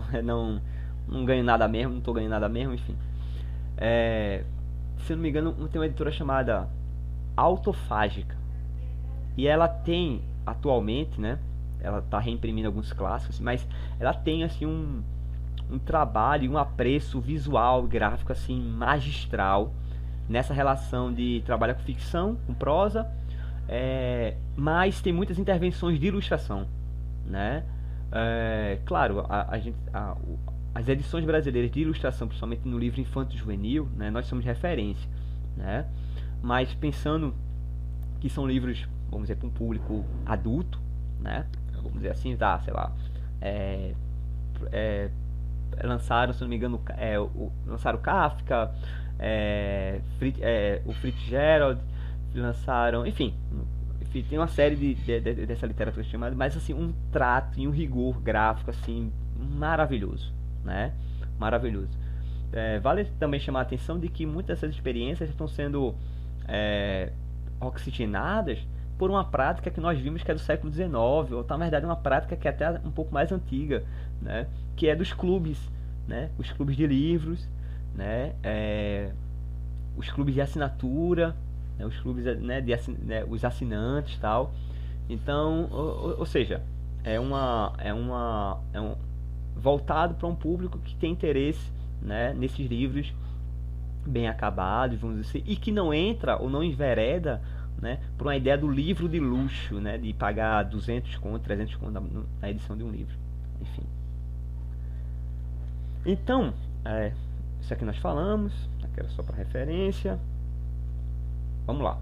não ganho nada mesmo, não tô ganhando nada mesmo, enfim. É, Se eu não me engano, tem uma editora chamada Autofágica. E ela tem, atualmente, né? Ela tá reimprimindo alguns clássicos, mas ela tem, assim, um trabalho, um apreço visual, gráfico, assim, magistral nessa relação de trabalhar com ficção, com prosa, mas tem muitas intervenções de ilustração, né? Claro, as edições brasileiras de ilustração, principalmente no livro infanto-juvenil, né, nós somos referência, né? Mas pensando que são livros, vamos dizer, para um público adulto, né? Vamos dizer assim, tá, sei lá, é, é, lançaram, se não me engano, lançaram Kafka, o Fitzgerald, lançaram, enfim, tem uma série dessa literatura chamada, mas assim, um trato e um rigor gráfico assim maravilhoso, né? Maravilhoso. Vale também chamar a atenção de que muitas dessas experiências estão sendo é, oxigenadas por uma prática que nós vimos que é do século XIX, ou na verdade uma prática que é até um pouco mais antiga, né? Que é dos clubes, né? Os clubes de livros, né? Os clubes de assinatura, né? Os clubes, né, os assinantes e tal. Então, ou seja, é um voltado para um público que tem interesse, né, nesses livros bem acabados, vamos dizer assim, e que não entra ou não envereda, né, por uma ideia do livro de luxo, né, de pagar 200 conto, 300 conto na edição de um livro. Enfim. Então, isso aqui nós falamos, aqui era só para referência. Vamos lá.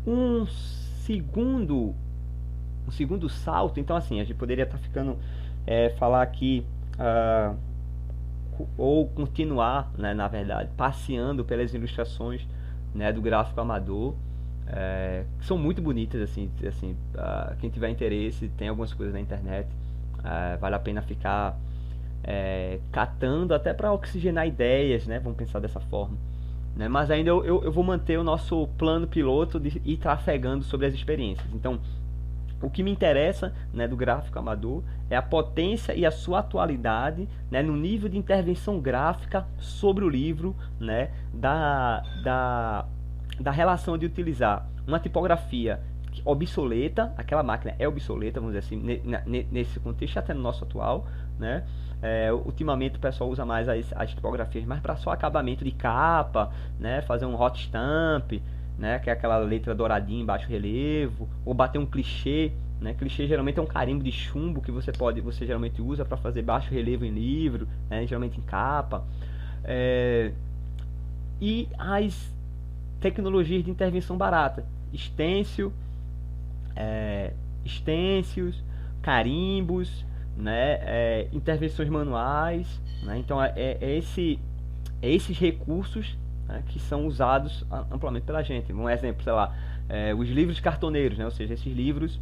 Um segundo salto, então assim, a gente poderia estar ficando, falar aqui, ou continuar, né, na verdade, passeando pelas ilustrações, né, do gráfico amador, que são muito bonitas, assim, quem tiver interesse, tem algumas coisas na internet, vale a pena ficar catando até para oxigenar ideias, né, vamos pensar dessa forma, né, mas ainda eu vou manter o nosso plano piloto de ir trafegando sobre as experiências. Então, o que me interessa, né, do gráfico amador é a potência e a sua atualidade, né, no nível de intervenção gráfica sobre o livro, né, da relação de utilizar uma tipografia obsoleta, aquela máquina é obsoleta, vamos dizer assim, nesse contexto, até no nosso atual, né? Ultimamente o pessoal usa mais as tipografias mais para só acabamento de capa, né? Fazer um hot stamp, né? Que é aquela letra douradinha em baixo relevo, ou bater um clichê, né? Clichê geralmente é um carimbo de chumbo que você geralmente usa para fazer baixo relevo em livro, né? Geralmente em capa. E as tecnologias de intervenção barata, stencils, carimbos, né? Intervenções manuais, né? Então esses recursos, né, que são usados amplamente pela gente. Um exemplo, sei lá, os livros cartoneiros, né? Ou seja, esses livros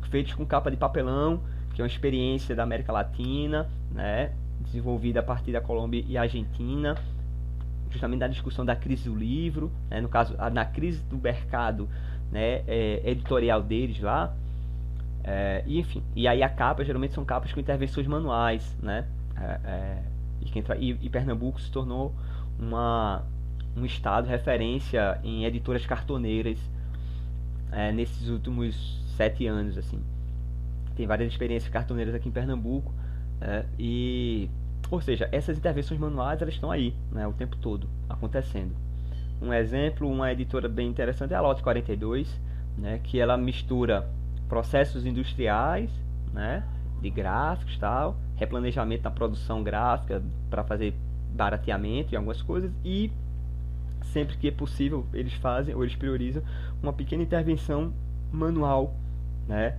feitos com capa de papelão, que é uma experiência da América Latina, né? Desenvolvida a partir da Colômbia e Argentina, justamente da discussão da crise do livro, né? No caso, na crise do mercado, né, editorial deles lá, e enfim, e aí a capa geralmente são capas com intervenções manuais, né? E Pernambuco se tornou um estado referência em editoras cartoneiras, nesses últimos 7 anos, assim. Tem várias experiências cartoneiras aqui em Pernambuco, ou seja, essas intervenções manuais elas estão aí, né, o tempo todo acontecendo. Um exemplo, uma editora bem interessante é a Lote 42, né, que ela mistura processos industriais, né, de gráficos, tal, replanejamento na produção gráfica para fazer barateamento e algumas coisas, e sempre que é possível eles fazem ou eles priorizam uma pequena intervenção manual, né,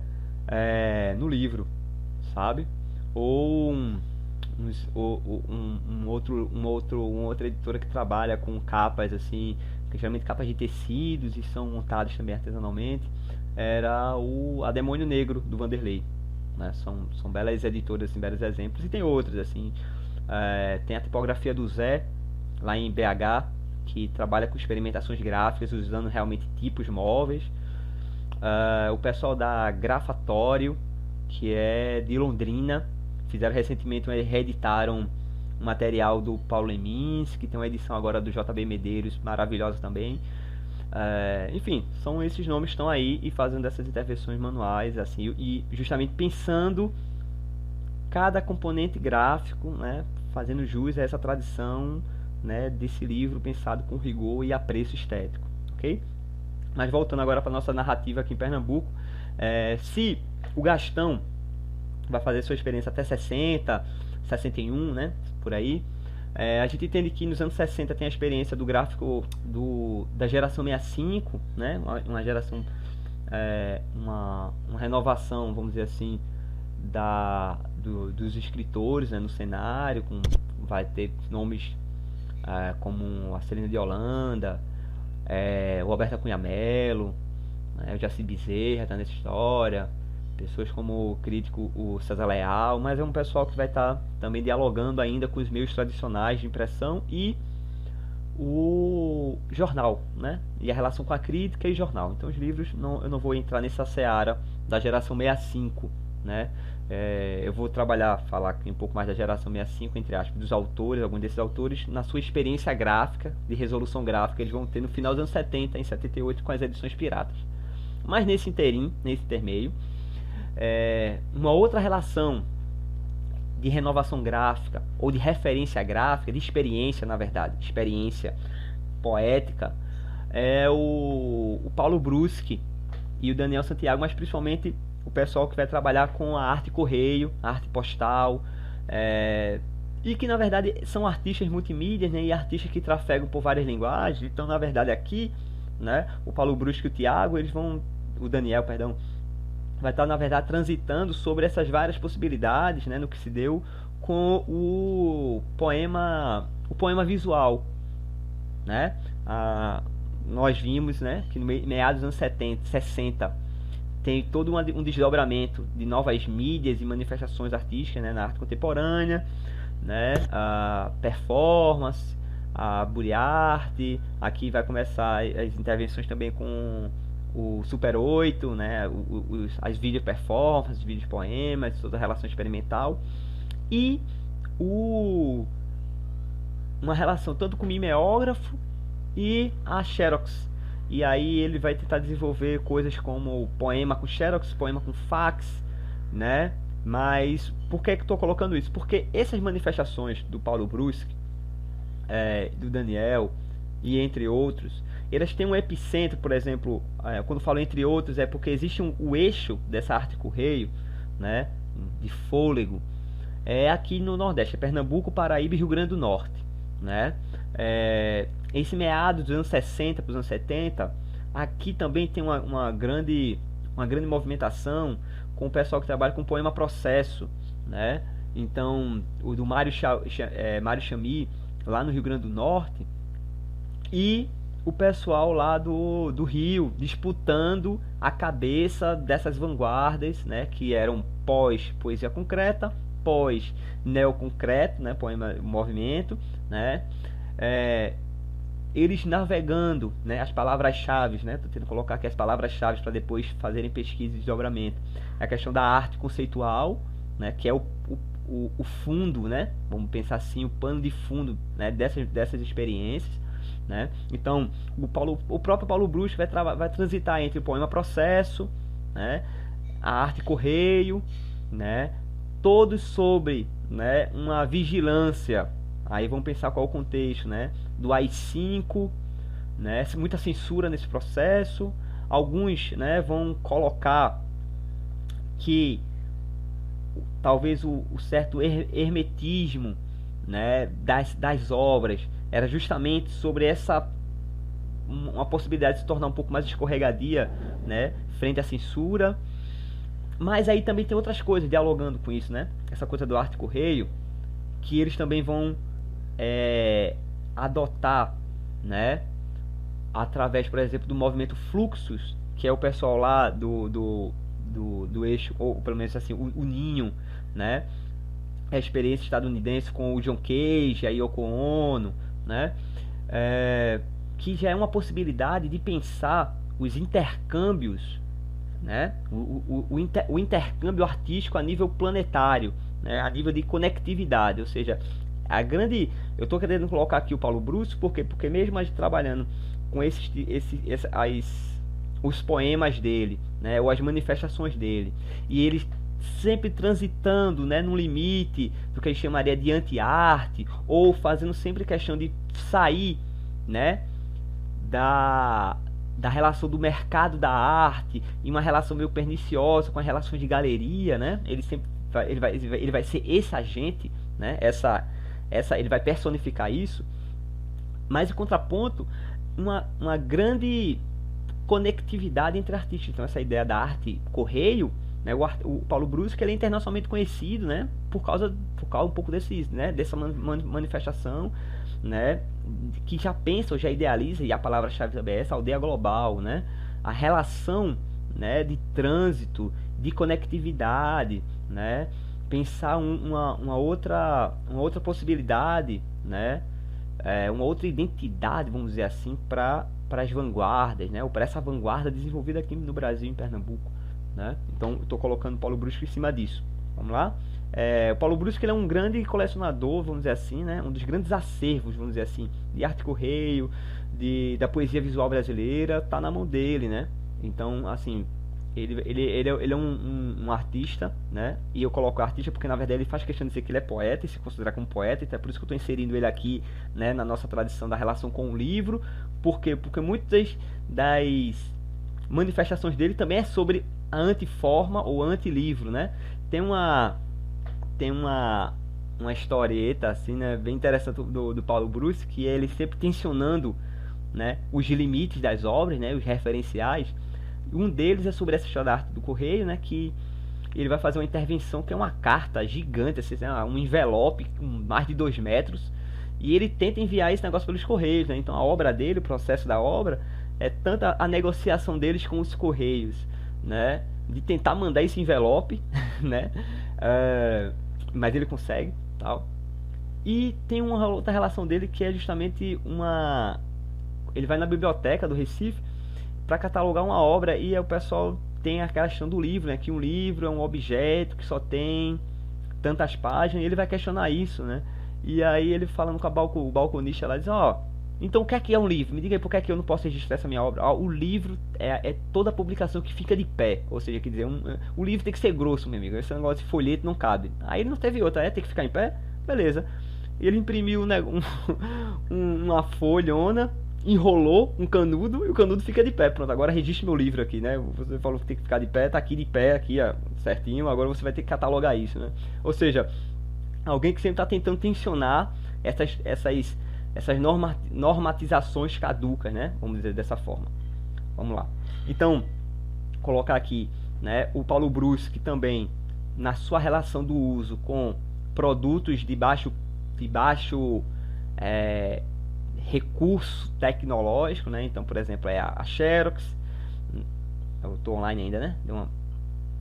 no livro, sabe? Ou uma outra editora que trabalha com capas assim, que geralmente capas de tecidos e são montadas também artesanalmente, era a Demônio Negro do Vanderlei, né? São belas editoras, assim, belos exemplos, e tem outros assim, tem a tipografia do Zé, lá em BH, que trabalha com experimentações gráficas usando realmente tipos móveis. O pessoal da Grafatório, que é de Londrina, fizeram recentemente, reeditaram um material do Paulo Lemins, que tem uma edição agora do JB Medeiros, maravilhosa também. Enfim, são esses nomes que estão aí e fazendo essas intervenções manuais, assim, e justamente pensando cada componente gráfico, né, fazendo jus a essa tradição, né, desse livro pensado com rigor e apreço estético, ok? Mas voltando agora para nossa narrativa aqui em Pernambuco, se o Gastão vai fazer sua experiência até 60, 61, né, por aí, a gente entende que nos anos 60 tem a experiência do gráfico da geração 65, né, uma geração, uma renovação, vamos dizer assim, dos escritores, né, no cenário, vai ter nomes como a Celina de Holanda, o Roberto Cunha Mello, né, o Jaci Bezerra está nessa história, pessoas como o crítico o César Leal, mas é um pessoal que vai estar também dialogando ainda com os meios tradicionais de impressão e o jornal, né? E a relação com a crítica e jornal. Então os livros, eu não vou entrar nessa seara da geração 65, né? Eu vou falar aqui um pouco mais da geração 65, entre aspas, dos autores, alguns desses autores, na sua experiência gráfica, de resolução gráfica, eles vão ter no final dos anos 70, em 78, com as edições piratas. Mas nesse intermeio, uma outra relação de renovação gráfica, ou de referência gráfica, de experiência, na verdade, experiência poética, é o Paulo Bruschi e o Daniel Santiago, mas principalmente o pessoal que vai trabalhar com a arte correio, a arte postal, e que na verdade são artistas multimídias, né, e artistas que trafegam por várias linguagens. Então, na verdade, aqui, né, o Paulo Bruschi e o Tiago, o Daniel, perdão, vai estar, na verdade, transitando sobre essas várias possibilidades, né, no que se deu com o poema visual, né? Nós vimos, né, que no meados dos anos 60 tem todo um desdobramento de novas mídias e manifestações artísticas, né, na arte contemporânea, né, a performance, a buriarte. Aqui vai começar as intervenções também com o Super 8, né, as vídeo performances, vídeos poemas, toda a relação experimental, e uma relação tanto com o mimeógrafo e a Xerox. E aí ele vai tentar desenvolver coisas como poema com Xerox, poema com fax, né? Mas por que estou colocando isso? Porque essas manifestações do Paulo Bruschi, do Daniel e entre outros, elas têm um epicentro, por exemplo, quando falo entre outros, é porque existe o eixo dessa arte correio, né, de fôlego, aqui no Nordeste, Pernambuco, Paraíba e Rio Grande do Norte, né? Esse meado dos anos 60 para os anos 70, aqui também tem uma grande movimentação com o pessoal que trabalha com poema processo, né? Então, o do Mário Chami, lá no Rio Grande do Norte, e o pessoal lá do Rio, disputando a cabeça dessas vanguardas, né, que eram pós-poesia concreta, pós-neoconcreto, né, poema movimento, né, eles navegando, né, as palavras-chave, né, tô tentando colocar aqui as palavras-chave para depois fazerem pesquisa e desdobramento. A questão da arte conceitual, né, que é o fundo, né, vamos pensar assim, o pano de fundo, né, dessas experiências, né? Então, o próprio Paulo Bruschi vai transitar entre o poema processo, né, a arte correio, né, todos sobre, né, uma vigilância. Aí vamos pensar qual é o contexto, né, do AI-5, né, muita censura nesse processo. Alguns, né, vão colocar que talvez o certo hermetismo, né, das obras era justamente sobre uma possibilidade de se tornar um pouco mais escorregadia, né, frente à censura. Mas aí também tem outras coisas dialogando com isso, né? Essa coisa do arte correio, que eles também vão adotar, né, através, por exemplo, do movimento Fluxus, que é o pessoal lá do eixo, ou pelo menos assim, o Ninho, né? A experiência estadunidense com o John Cage, a Yoko Ono, né? Que já é uma possibilidade de pensar os intercâmbios, né? O intercâmbio artístico a nível planetário, né? A nível de conectividade, ou seja, eu estou querendo colocar aqui o Paulo Brusco, porque mesmo a gente trabalhando com os poemas dele, né? Ou as manifestações dele, e ele sempre transitando, né, no limite do que a gente chamaria de anti-arte, ou fazendo sempre questão de sair, né, da relação do mercado da arte, em uma relação meio perniciosa com as relações de galeria, né? Ele vai ser esse agente, né? Ele vai personificar isso, mas em contraponto, uma grande conectividade entre artistas. Então essa ideia da arte correio, né? O Paulo Brusco, ele é internacionalmente conhecido, né? Por causa um pouco dessa manifestação, né, que já pensa ou já idealiza, e a palavra-chave também é essa, aldeia global, né, a relação, né, de trânsito, de conectividade, né, pensar uma outra possibilidade, né, uma outra identidade, vamos dizer assim, para as vanguardas, né, ou para essa vanguarda desenvolvida aqui no Brasil, em Pernambuco, né. Então, estou colocando o Paulo Brusco em cima disso. Vamos lá? O Paulo Brusco, ele é um grande colecionador, vamos dizer assim, né? Um dos grandes acervos, vamos dizer assim, de arte correio, da poesia visual brasileira, tá na mão dele, né? Então, assim, ele é um artista, né? E eu coloco artista porque, na verdade, ele faz questão de dizer que ele é poeta e se considerar como poeta, então é por isso que eu estou inserindo ele aqui, né, na nossa tradição da relação com o livro. Por quê? Porque muitas das manifestações dele também é sobre a antiforma ou anti-livro, né? Tem uma historieta assim, né, bem interessante do Paulo Brusco, que ele sempre tensionando, né, os limites das obras, né, os referenciais. Um deles é sobre essa história da arte do correio, né, que ele vai fazer uma intervenção que é uma carta gigante, assim, um envelope com mais de 2 metros, e ele tenta enviar esse negócio pelos correios, né? Então a obra dele, o processo da obra, é tanto a negociação deles com os correios, né, de tentar mandar esse envelope, né, mas ele consegue, tal. E tem uma outra relação dele que é justamente ele vai na biblioteca do Recife para catalogar uma obra, e aí o pessoal tem aquela questão do livro, né, que um livro é um objeto que só tem tantas páginas, e ele vai questionar isso, né. E aí ele falando com o balconista lá, diz, então o que é um livro? Me diga aí por que eu não posso registrar essa minha obra. O livro é toda a publicação que fica de pé. Ou seja, quer dizer, o livro tem que ser grosso, meu amigo. Esse negócio de folheto não cabe. Aí ele não teve outra, tem que ficar em pé? Beleza. Ele imprimiu, né, uma folhona, enrolou um canudo, e o canudo fica de pé. Pronto, agora registre meu livro aqui, né? Você falou que tem que ficar de pé, tá aqui de pé, aqui, ó, certinho. Agora você vai ter que catalogar isso, né? Ou seja, alguém que sempre está tentando tensionar essas normatizações caducas, né? Vamos dizer dessa forma. Vamos lá. Então, colocar aqui, né, o Paulo Bruschi também, na sua relação do uso com produtos de baixo recurso tecnológico, né? Então, por exemplo, a Xerox. Eu estou online ainda, né? Deu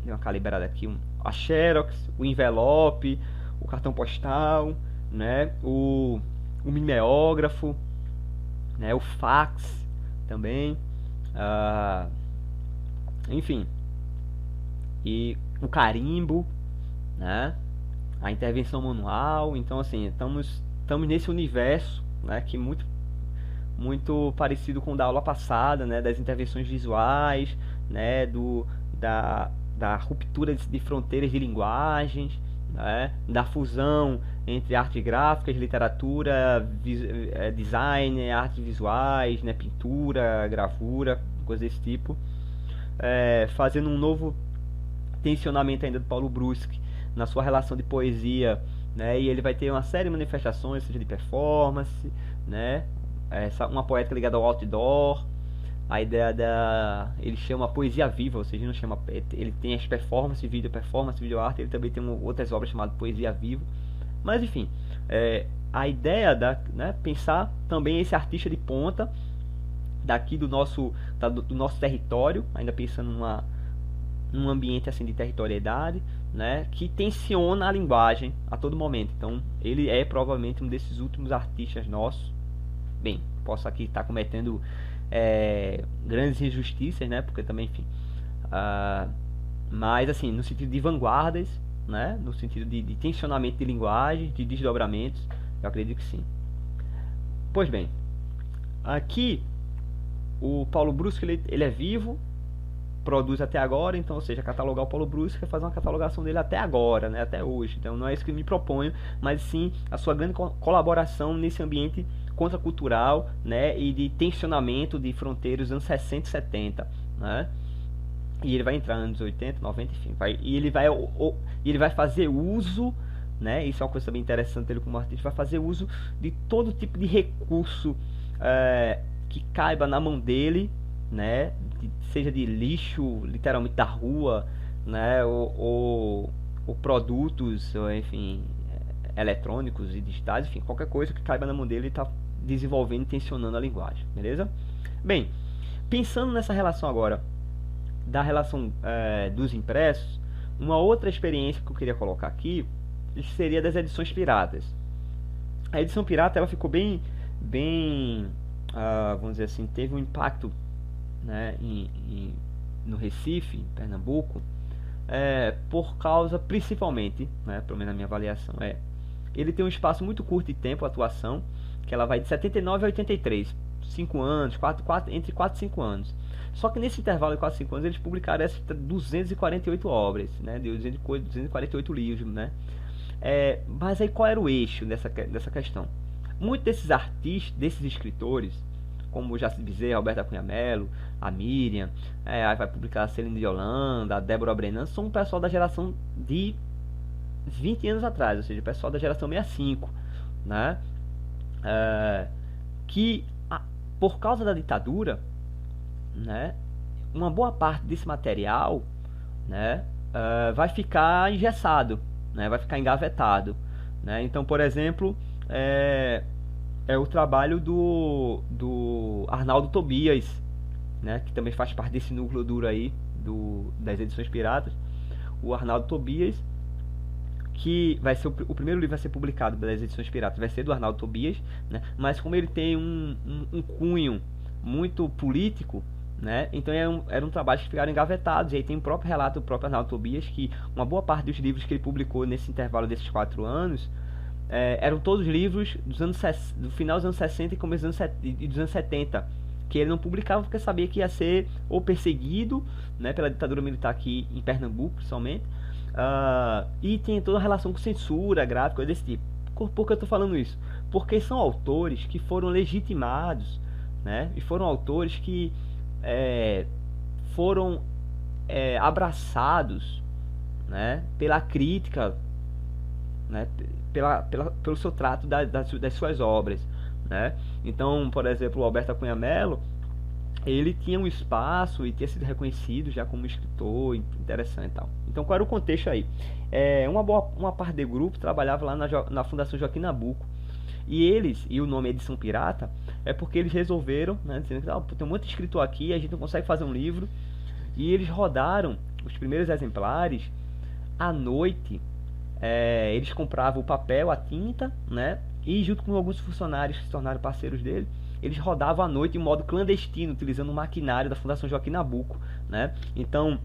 uma calibrada aqui. A Xerox, o envelope, o cartão postal, né? O mimeógrafo, né? O fax também, enfim, e o carimbo, né? A intervenção manual. Então, assim, estamos nesse universo, né, que muito parecido com o da aula passada, né, das intervenções visuais, né, da ruptura de fronteiras de linguagens, né, da fusão entre artes gráficas, literatura, design, artes visuais, né, pintura, gravura, coisas desse tipo, fazendo um novo tensionamento ainda do Paulo Bruschi na sua relação de poesia, né, e ele vai ter uma série de manifestações, seja de performance, né, uma poética ligada ao outdoor. A ideia ele chama poesia viva, ou seja, não chama, ele tem as performance, vídeo arte, ele também tem outras obras chamadas poesia viva. Mas enfim, a ideia né, pensar também esse artista de ponta daqui do nosso território, ainda pensando num ambiente assim de territorialidade, né, que tensiona a linguagem a todo momento. Então ele é provavelmente um desses últimos artistas nossos, bem, posso aqui estar cometendo grandes injustiças, né? Porque também, enfim, mas assim, no sentido de vanguardas, né? No sentido de tensionamento de linguagem, de desdobramentos, eu acredito que sim. Pois bem, aqui o Paulo Brusque ele é vivo, produz até agora, então, ou seja, catalogar o Paulo Brusque é fazer uma catalogação dele até agora, né, até hoje. Então não é isso que eu me proponho, mas sim a sua grande colaboração nesse ambiente contracultural, né, e de tensionamento de fronteiras dos anos 60 e 70, né? E ele vai entrar nos anos 80, 90, enfim, ele vai fazer uso, né? Isso é uma coisa também interessante dele como artista, vai fazer uso de todo tipo de recurso que caiba na mão dele, né? Seja de lixo, literalmente da rua, né? Ou produtos, ou, enfim, eletrônicos e digitais, enfim, qualquer coisa que caiba na mão dele, ele está desenvolvendo e tensionando a linguagem, beleza? Bem, pensando nessa relação agora da relação dos impressos, uma outra experiência que eu queria colocar aqui seria das edições piratas. A edição pirata ela ficou bem, vamos dizer assim, teve um impacto, né, no Recife, em Pernambuco, por causa principalmente, né, pelo menos na minha avaliação, ele tem um espaço muito curto de tempo, atuação, que ela vai de 79 a 83, 5 anos, entre 4 e 5 anos. Só que nesse intervalo de 4 e 5 anos eles publicaram essas 248 obras, né, 248 livros, né. Mas aí qual era o eixo dessa questão? Muitos desses artistas, desses escritores, como o Jaci Bezerra, Alberto Cunha Mello, a Miriam, aí vai publicar a Celine de Holanda, a Débora Brennan, são um pessoal da geração de 20 anos atrás, ou seja, o pessoal da geração 65, né? Que por causa da ditadura, né, uma boa parte desse material, né, vai ficar engessado, né, vai ficar engavetado, né? Então, por exemplo, é o trabalho do Arnaldo Tobias, né, que também faz parte desse núcleo duro aí das edições piratas. O Arnaldo Tobias, que vai ser o primeiro livro a ser publicado das edições piratas, vai ser do Arnaldo Tobias, né? Mas como ele tem um cunho muito político, né? Então era um trabalho que ficaram engavetados. E aí tem o próprio relato do próprio Arnaldo Tobias que uma boa parte dos livros que ele publicou nesse intervalo desses 4 anos eram todos livros do final dos anos 60 e começo dos anos 70, que ele não publicava porque sabia que ia ser ou perseguido, né, pela ditadura militar aqui em Pernambuco, principalmente, e tem toda a relação com censura gráfica desse tipo. Por que eu estou falando isso? Porque são autores que foram legitimados, né, e foram autores que foram abraçados, né, pela crítica, né, pelo seu trato das suas obras, né? Então, por exemplo, o Alberto Cunha Mello, ele tinha um espaço e tinha sido reconhecido já como escritor interessante e tal. Então, qual era o contexto aí? Uma parte do grupo trabalhava lá na Fundação Joaquim Nabuco, e o nome Edição Pirata é porque eles resolveram, né, dizendo que tem um monte de escritor aqui, a gente não consegue fazer um livro, e eles rodaram os primeiros exemplares à noite. Eles compravam o papel, a tinta, né? E junto com alguns funcionários que se tornaram parceiros dele, eles rodavam à noite em modo clandestino, utilizando o maquinário da Fundação Joaquim Nabuco, né? Então,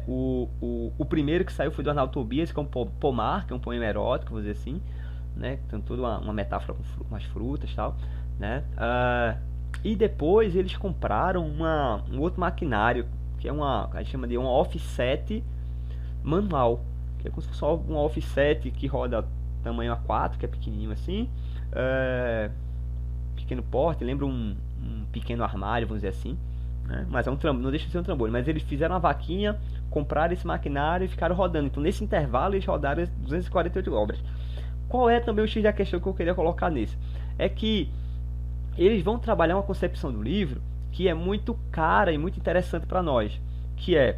o primeiro que saiu foi do Arnaldo Tobias, que é um pomar, que é um poema erótico, vamos dizer assim, né? Tem toda uma metáfora com umas frutas e tal, né? E depois eles compraram um outro maquinário, que a gente chama de uma offset manual, que é como se fosse um offset que roda tamanho A4, que é pequenininho assim, pequeno porte, lembra um pequeno armário, vamos dizer assim, né? Mas não deixa de ser um trambolho. Mas eles fizeram uma vaquinha, compraram esse maquinário e ficaram rodando. Então nesse intervalo eles rodaram 248 obras. Qual é também o X da questão que eu queria colocar nisso? É que eles vão trabalhar uma concepção do livro que é muito cara e muito interessante para nós, que é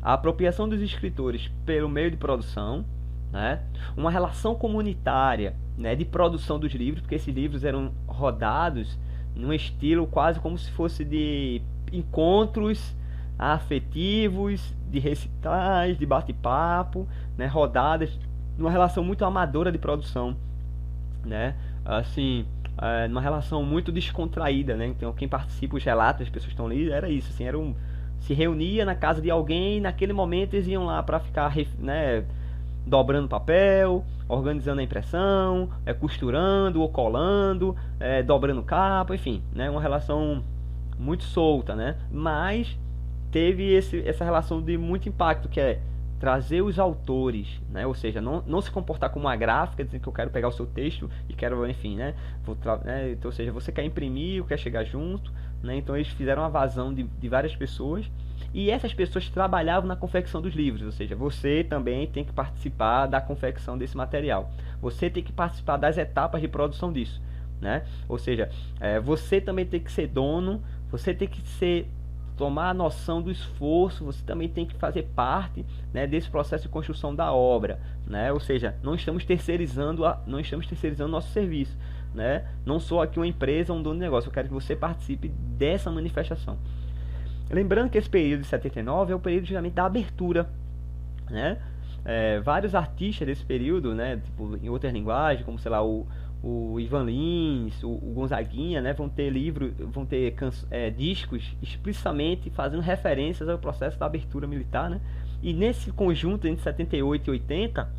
a apropriação dos escritores pelo meio de produção, né? Uma relação comunitária, né, de produção dos livros, porque esses livros eram rodados num estilo quase como se fosse de encontros afetivos, de recitais, de bate-papo, né, rodadas numa relação muito amadora de produção, né? Assim, numa relação muito descontraída, né? Então quem participa, os relatos das pessoas que estão ali, era isso, assim, se reunia na casa de alguém, e naquele momento eles iam lá para ficar, né, dobrando papel, organizando a impressão, costurando ou colando, dobrando capa, enfim, né, uma relação muito solta, né? Mas teve essa relação de muito impacto, que é trazer os autores, né? Ou seja, não se comportar como uma gráfica, dizendo que eu quero pegar o seu texto e quero, enfim, né? Então, ou seja, você quer imprimir, quer chegar junto, né? Então eles fizeram uma vazão de várias pessoas, e essas pessoas trabalhavam na confecção dos livros, ou seja, você também tem que participar da confecção desse material, você tem que participar das etapas de produção disso, né? Ou seja, você também tem que ser dono, você tem que tomar a noção do esforço, você também tem que fazer parte, né, desse processo de construção da obra, né? Ou seja, não estamos terceirizando nosso serviço, né? Não sou aqui uma empresa, um dono de negócio, eu quero que você participe dessa manifestação. Lembrando que esse período de 79 é o período justamente da abertura, né? Vários artistas desse período, né, tipo, em outras linguagens, como sei lá, o Ivan Lins, o Gonzaguinha, né, vão ter discos explicitamente fazendo referências ao processo da abertura militar, né? E nesse conjunto entre 78 e 80,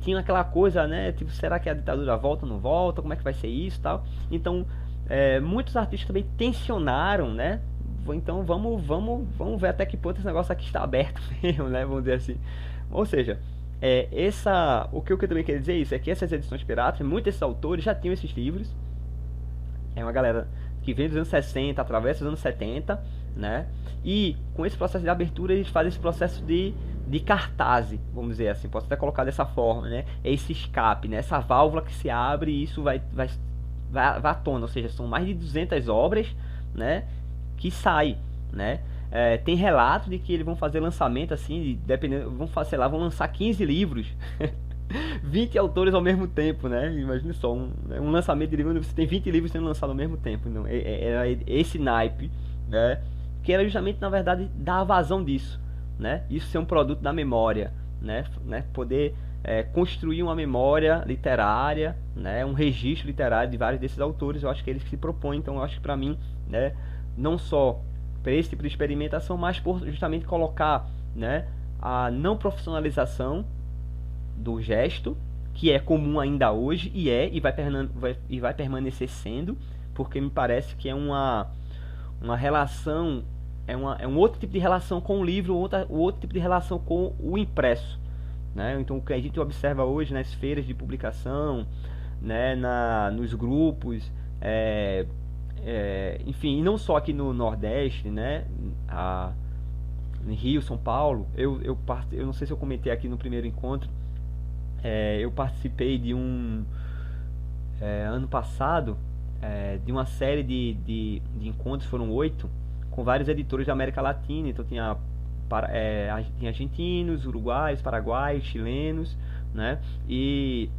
tinha aquela coisa, né, tipo, será que a ditadura volta ou não volta, como é que vai ser isso e tal. Então, muitos artistas também tensionaram, né? Então vamos ver até que ponto esse negócio aqui está aberto mesmo, né? Vamos dizer assim. Ou seja, o que eu também quero dizer isso é que essas edições piratas, muitos desses autores já tinham esses livros. É uma galera que vem dos anos 60, atravessa os anos 70, né? E com esse processo de abertura, eles fazem esse processo de cartaz, vamos dizer assim, posso até colocar dessa forma, né? É esse escape, né? Essa válvula que se abre e isso vai à tona, ou seja, são mais de 200 obras, né, que saem, né? Tem relatos de que eles vão fazer lançamento assim, dependendo, vão lançar 15 livros, 20 autores ao mesmo tempo, né? Imagine só, um lançamento de livro onde você tem 20 livros sendo lançados ao mesmo tempo. Então, era esse naipe, né? Que era justamente, na verdade, dar a vazão disso, né? Isso ser um produto da memória, né? Poder construir uma memória literária, né? Um registro literário de vários desses autores. Eu acho que eles se propõem. Então, eu acho que para mim, né, não só para esse tipo de experimentação, mas por justamente colocar, né, a não profissionalização do gesto, que é comum ainda hoje, e vai permanecer sendo, porque me parece que é uma relação, é um outro tipo de relação com o livro, outro tipo de relação com o impresso, né? Então o que a gente observa hoje nas feiras de publicação, né, nos grupos, enfim, e não só aqui no Nordeste, né, em Rio, São Paulo, eu não sei se eu comentei aqui no primeiro encontro, eu participei de ano passado, de uma série de encontros, foram 8, com vários editores da América Latina. Então tinha argentinos, uruguaios, paraguaios, chilenos, né? E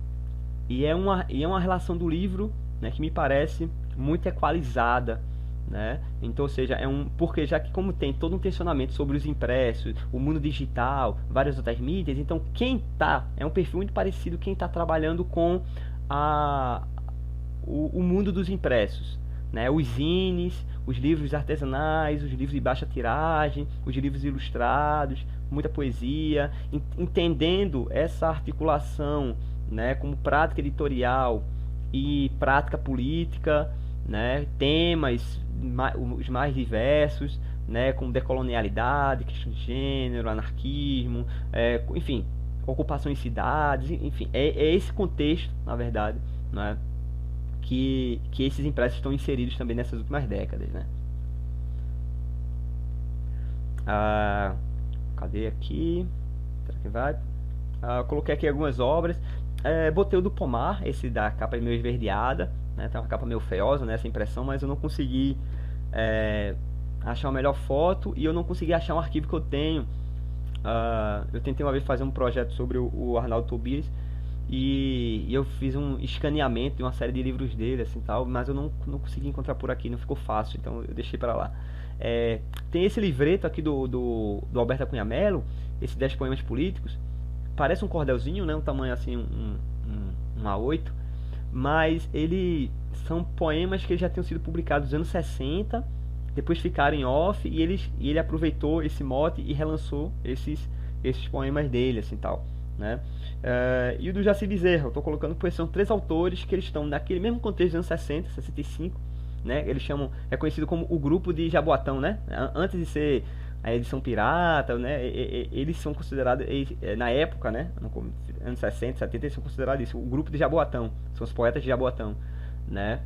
é uma relação do livro, né, que me parece muito equalizada, né? Então, ou seja, porque já que como tem todo um tensionamento sobre os impressos, o mundo digital, várias outras mídias, então é um perfil muito parecido quem está trabalhando com o mundo dos impressos, né? Os zines, os livros artesanais, os livros de baixa tiragem, os livros ilustrados, muita poesia, entendendo essa articulação, né, como prática editorial e prática política, né, temas os mais diversos, né, como decolonialidade, questão de gênero, anarquismo, enfim, ocupação em cidades, enfim, é esse contexto, na verdade, né, que esses impressos estão inseridos também nessas últimas décadas, né. Cadê aqui? Será que vai? Coloquei aqui algumas obras. Botei o do Pomar, esse da capa meio esverdeada, né? Tem uma capa meio feiosa nessa impressão, mas eu não consegui achar a melhor foto, e eu não consegui achar um arquivo que eu tenho. Eu tentei uma vez fazer um projeto sobre o Arnaldo Tobias, e eu fiz um escaneamento de uma série de livros dele, assim, tal, mas eu não consegui encontrar por aqui, não ficou fácil, então eu deixei pra lá. Tem esse livreto aqui do Alberto Cunha Mello, esse 10 poemas políticos. Parece um cordelzinho, né? Um tamanho assim, um A8, mas ele são poemas que já tinham sido publicados nos anos 60, depois ficaram em off, e ele aproveitou esse mote e relançou esses poemas dele, assim, tal, né? E o do Jaci Bezerra, eu estou colocando porque são 3 autores que eles estão naquele mesmo contexto dos anos 60, 65, né? Eles chamam, é conhecido como o grupo de Jaboatão, né? Antes de ser a edição pirata, né? Eles são considerados, na época, né? No anos 60, 70, eles são considerados isso, o grupo de Jaboatão, são os poetas de Jaboatão, né?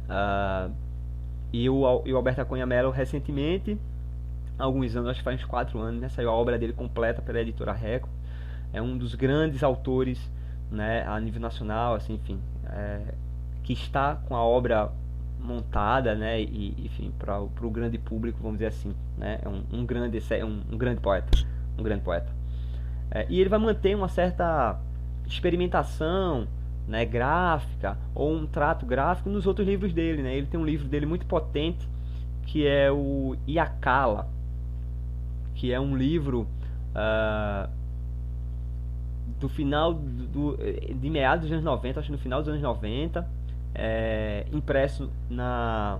E o Alberto da Cunha Mello, recentemente, há alguns anos, acho que faz uns 4 anos, né? Saiu a obra dele completa pela editora Record. É um dos grandes autores, né? A nível nacional, assim, enfim, que está com a obra montada, né, e enfim, para o grande público, vamos dizer assim, né, é um grande poeta, um grande poeta. E ele vai manter uma certa experimentação, né, gráfica, ou um trato gráfico nos outros livros dele, né. Ele tem um livro dele muito potente, que é o Iacala, que é um livro do final de meados dos anos 90, acho que no final dos anos 90, impresso na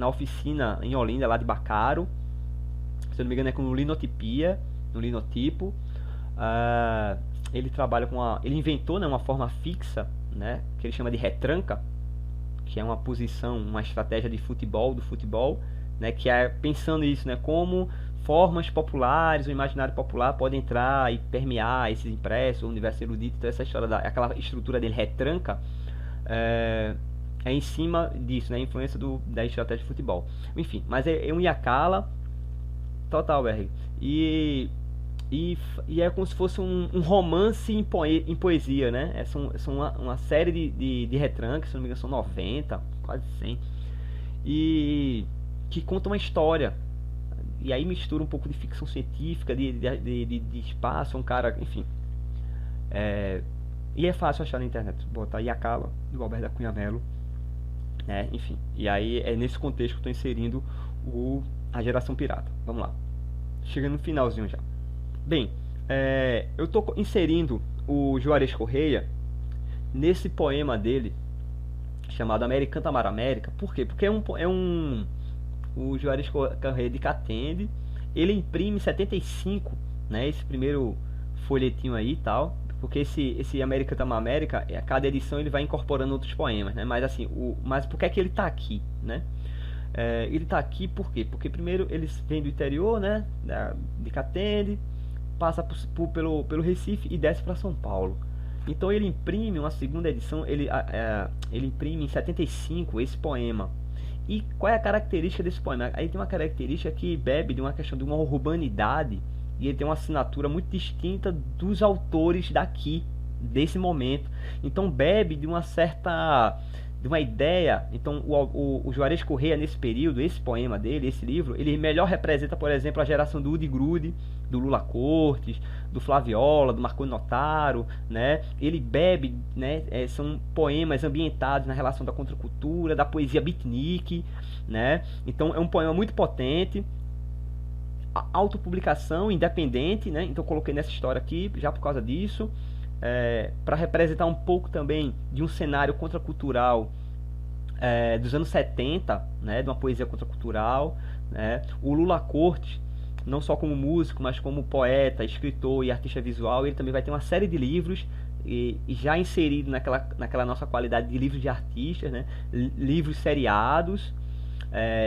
oficina em Olinda, lá de Bacaro, se eu não me engano é com no linotipo. Ele trabalha ele inventou, né, uma forma fixa, né, que ele chama de retranca, que é uma posição, uma estratégia de futebol, né, que é pensando isso, né, como formas populares, o imaginário popular pode entrar e permear esses impressos, o universo erudito. Então essa história, aquela estrutura dele retranca, é em cima disso, né, a influência da estratégia de futebol. Enfim, mas é um Iacala total, BR. E é como se fosse um romance em poesia, né? São uma série de retrancas, se não me engano são 90, quase 100, e que conta uma história. E aí mistura um pouco de ficção científica, de espaço, um cara, enfim. E é fácil achar na internet, botar Iacala, do Alberto da Cunha Mello, né? Enfim. E aí é nesse contexto que eu estou inserindo a geração pirata. Vamos lá. Chegando no finalzinho já. Bem, eu estou inserindo o Juarez Correia nesse poema dele, chamado Americano Tamar América. Por quê? Porque o Juarez Correia de Catende, ele imprime em 75, né, esse primeiro folhetinho aí e tal, porque esse Americano Tamar América, a cada edição ele vai incorporando outros poemas, né, mas assim, mas por que é que ele está aqui, né? Ele está aqui por quê? Porque primeiro eles vêm do interior, né, de Catende, passa pelo Recife e desce para São Paulo. Então ele imprime uma segunda edição, ele imprime em 75 esse poema. E qual é a característica desse poema? Aí tem uma característica que bebe de uma questão de uma urbanidade, e ele tem uma assinatura muito distinta dos autores daqui, desse momento. Então bebe de uma ideia. Então o Juarez Correia, nesse período, esse poema dele, esse livro, ele melhor representa, por exemplo, a geração do Udi Grude, do Lula Cortes, do Flaviola, do Marconi Notaro, né? Ele bebe, né? São poemas ambientados na relação da contracultura, da poesia beatnik, né? Então é um poema muito potente, autopublicação, independente, né? Então coloquei nessa história aqui já por causa disso, para representar um pouco também de um cenário contracultural dos anos 70, né? De uma poesia contracultural, né? O Lula Cortes, não só como músico, mas como poeta, escritor e artista visual, ele também vai ter uma série de livros, e já inserido naquela nossa qualidade de livros de artistas, né? Livros seriados,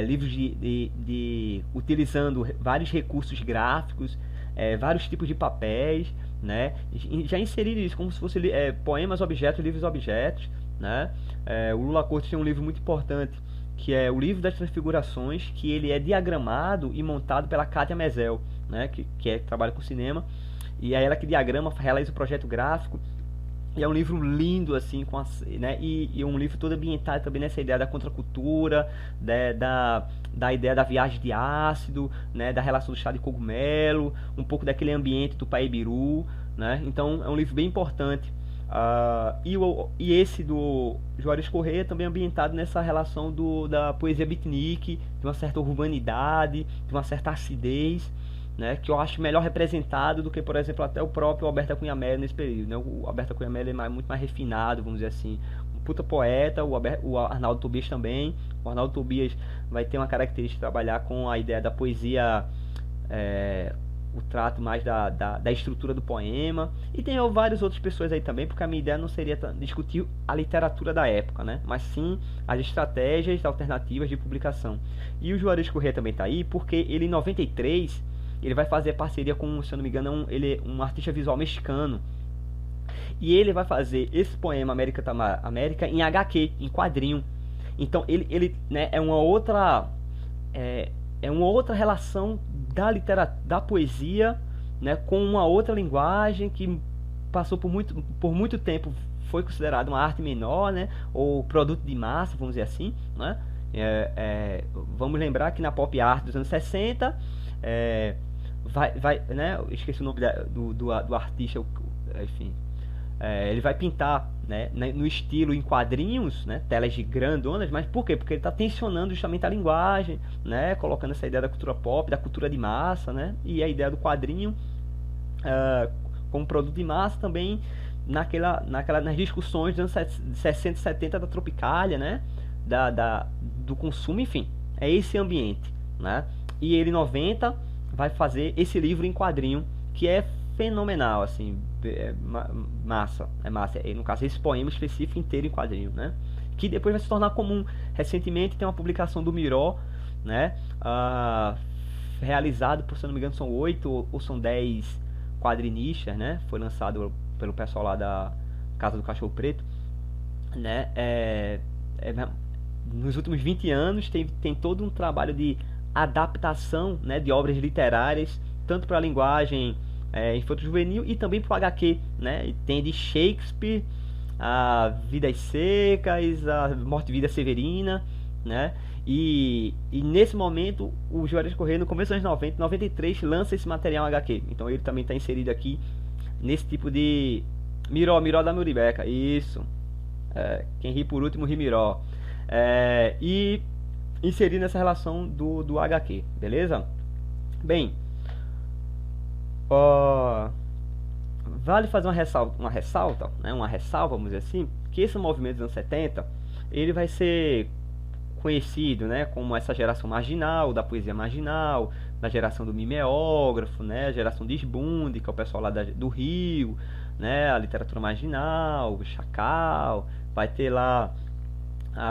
livros utilizando vários recursos gráficos, vários tipos de papéis, né? Já inserido isso como se fosse poemas objetos, livros objetos, né? O Lula Cortes tem um livro muito importante, que é o livro das transfigurações, que ele é diagramado e montado pela Kátia Mezel, né, que trabalha com cinema, e é ela que diagrama, realiza o projeto gráfico, e é um livro lindo, assim, né, e um livro todo ambientado também nessa ideia da contracultura, da ideia da viagem de ácido, né, da relação do chá de cogumelo, um pouco daquele ambiente do Paebiru, né, então é um livro bem importante. E esse do Juarez Correia também é ambientado nessa relação da poesia beatnik, de uma certa urbanidade, de uma certa acidez, né, que eu acho melhor representado do que, por exemplo, até o próprio Alberto da Cunha Mello nesse período, né? O Alberto da Cunha Mello é muito mais refinado, vamos dizer assim, um puta poeta, o Arnaldo Tobias também. O Arnaldo Tobias vai ter uma característica de trabalhar com a ideia da poesia, é, o trato mais da estrutura do poema. E tem várias outras pessoas aí também, porque a minha ideia não seria discutir a literatura da época, né? Mas sim as estratégias alternativas de publicação. E o Juarez Corrêa também está aí, porque ele em 93 ele vai fazer parceria com, se eu não me engano, ele é um artista visual mexicano. E ele vai fazer esse poema América em HQ, em quadrinho. Então ele né, é, é uma outra relação da literatura, da poesia, né, com uma outra linguagem que passou por muito tempo, foi considerado uma arte menor, né, ou produto de massa, vamos dizer assim, né? Vamos lembrar que na pop art dos anos 60, né, eu esqueci o nome do artista, enfim, ele vai pintar, né, no estilo em quadrinhos, né, telas de grandonas, mas por quê? Porque ele está tensionando justamente a linguagem, né, colocando essa ideia da cultura pop, da cultura de massa, né, e a ideia do quadrinho como produto de massa também nas discussões dos anos 60 e 70 da Tropicália, né, do consumo, enfim, é esse ambiente, né, e ele em 90 vai fazer esse livro em quadrinho, que é fenomenal, assim, massa, no caso esse poema específico inteiro em quadrinho, né, que depois vai se tornar comum. Recentemente tem uma publicação do Miró, né, realizado por, se eu não me engano, são 8 ou são 10 quadrinistas, né, foi lançado pelo pessoal lá da Casa do Cachorro Preto, né, nos últimos 20 anos tem todo um trabalho de adaptação, né, de obras literárias, tanto para a linguagem infanto-juvenil e também para o HQ, né? E tem de Shakespeare, a Vidas Secas, a Morte e Vida Severina, né? E nesse momento o Juarez Corrêa, no começo dos anos 90, 93, lança esse material HQ. Então ele também está inserido aqui nesse tipo de Miró da Muribeca, isso. Quem ri por último ri Miró. E inserir nessa relação do HQ, beleza? Bem, vale fazer uma ressalva, né, vamos dizer assim, que esse movimento dos anos 70, ele vai ser conhecido, né, como essa geração marginal, da poesia marginal, da geração do mimeógrafo, né, a geração de Esbunde, que é o pessoal lá do Rio, né, a literatura marginal, o Chacal, vai ter lá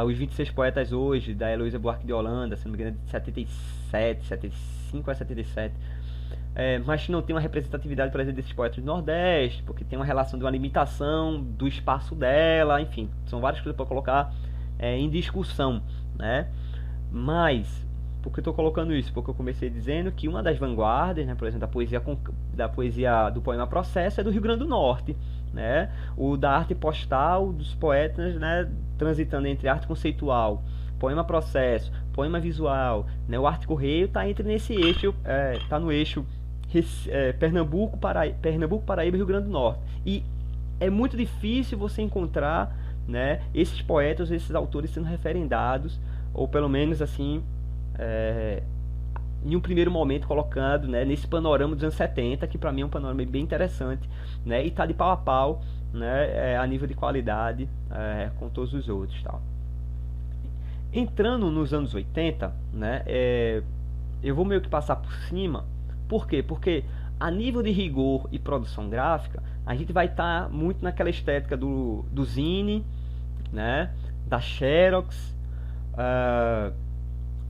os 26 poetas hoje, da Heloísa Buarque de Holanda, se não me engano, de 77, 75 a 77, mas não tem uma representatividade, por exemplo, desses poetas do Nordeste, porque tem uma relação de uma limitação do espaço dela, enfim, são várias coisas para colocar em discussão, né? Mas, por que eu estou colocando isso? Porque eu comecei dizendo que uma das vanguardas, né, por exemplo, da poesia do poema processo é do Rio Grande do Norte, né? O da arte postal, dos poetas, né, transitando entre arte conceitual, poema processo, poema visual, né? O Arte Correio está nesse eixo, está no eixo Pernambuco, Paraíba e Rio Grande do Norte. E é muito difícil você encontrar, né, esses poetas, esses autores sendo referendados, ou pelo menos assim, em um primeiro momento colocando, né, nesse panorama dos anos 70, que para mim é um panorama bem interessante, né, e está de pau a pau, né, a nível de qualidade com todos os outros, tal. Entrando nos anos 80, né, eu vou meio que passar por cima. Por quê? Porque a nível de rigor e produção gráfica, a gente vai estar muito naquela estética do zine, né, da Xerox.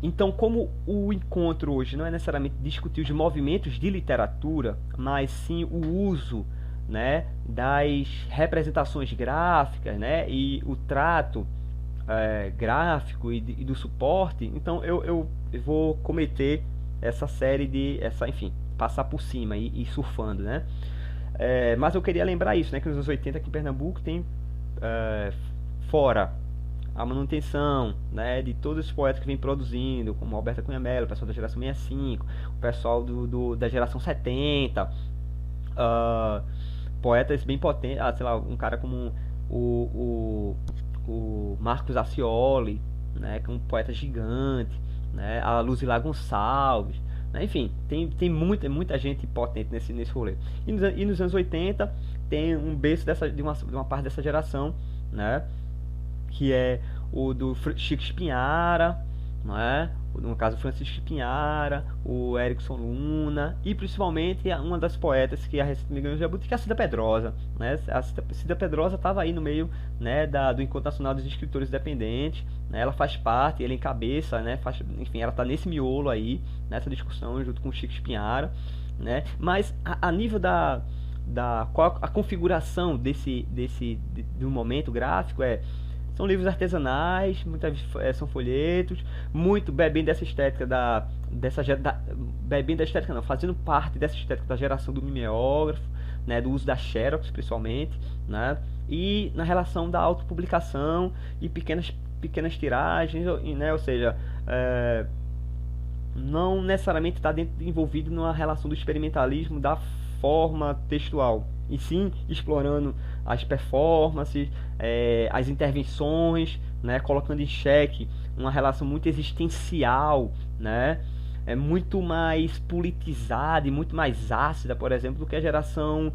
Então, como o encontro hoje não é necessariamente discutir os movimentos de literatura, mas sim o uso, né, das representações gráficas, né, e o trato gráfico e do suporte, então eu vou cometer essa série enfim, passar por cima e surfando, né? Mas eu queria lembrar isso, né, que nos anos 80 aqui em Pernambuco tem fora a manutenção, né, de todos os poetas que vem produzindo, como Alberto Cunha Mello, o pessoal da geração 65, o pessoal da geração 70, poetas bem potentes, sei lá, um cara como o Marcos Acioli, né, que é um poeta gigante, né, a Luzila Gonçalves, né, enfim, tem muita gente potente nesse rolê. E nos anos 80 tem um berço de uma parte dessa geração, né, que é o do Chico Espinhara, não é? No caso, Francisco Espinhara, o Erickson Luna e principalmente uma das poetas que a recentemente ganhou o Jabuti, que é a Cida Pedrosa, né? A Cida Pedrosa estava aí no meio, né, do Encontro Nacional dos Escritores Independentes, né? Ela faz parte, ela encabeça, né? Enfim, ela está nesse miolo aí, nessa discussão junto com o Chico Espinhara, né? Mas a nível qual a configuração do momento gráfico são livros artesanais, muitas vezes são folhetos, muito bebendo dessa estética bebendo da estética não, fazendo parte dessa estética da geração do mimeógrafo, né, do uso da xerox principalmente, né, e na relação da autopublicação e pequenas tiragens, né, ou seja, não necessariamente está envolvido numa relação do experimentalismo da forma textual, e sim explorando as performances, as intervenções, né, colocando em xeque uma relação muito existencial, né, muito mais politizada e muito mais ácida, por exemplo, do que a geração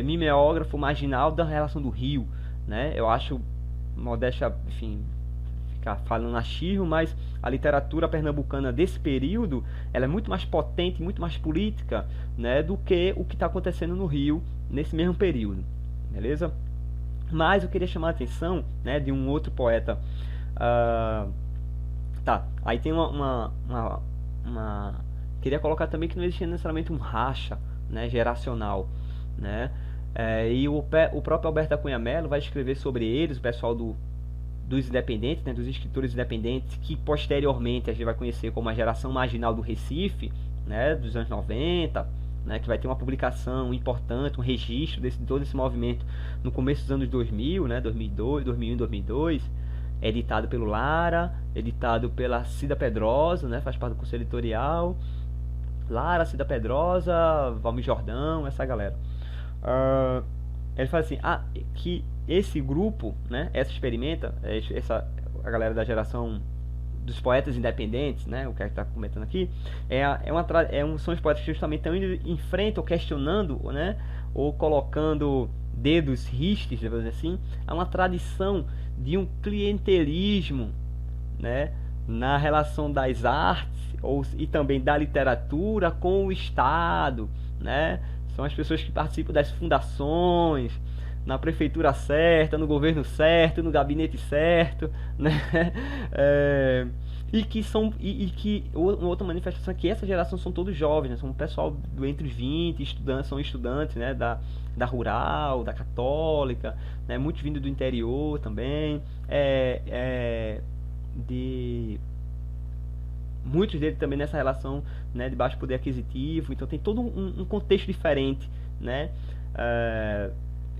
mimeógrafo marginal da relação do Rio, né. Eu acho, modéstia, enfim, ficar falando achismo, mas a literatura pernambucana desse período, ela é muito mais potente, muito mais política, né, do que o que está acontecendo no Rio nesse mesmo período, beleza? Mas eu queria chamar a atenção, né, de um outro poeta. Tá, aí tem queria colocar também que não existia necessariamente um racha, né, geracional, né? E o próprio Alberto da Cunha Mello vai escrever sobre eles, o pessoal dos independentes, né, dos escritores independentes, que posteriormente a gente vai conhecer como a geração marginal do Recife, né, dos anos 90, né, que vai ter uma publicação importante, um registro de todo esse movimento no começo dos anos 2000, né, 2001, 2002, editado pelo Lara, editado pela Cida Pedrosa, né, faz parte do conselho editorial, Lara, Cida Pedrosa, Valmir Jordão, essa galera. Ele fala assim, que esse grupo, né, a galera da geração dos poetas independentes, né, o que está comentando aqui, são os poetas que justamente estão indo em frente ou questionando, né, ou colocando dedos ristes, assim, a uma tradição de um clientelismo, né, na relação das artes e também da literatura com o Estado, né, são as pessoas que participam das fundações, na prefeitura certa, no governo certo, no gabinete certo, né? Uma outra manifestação é que essa geração são todos jovens, né? São um pessoal entre os 20, são estudantes, né? Da rural, da católica, né? Muitos vindo do interior também, muitos deles também nessa relação, né, de baixo poder aquisitivo, então tem todo um contexto diferente, né,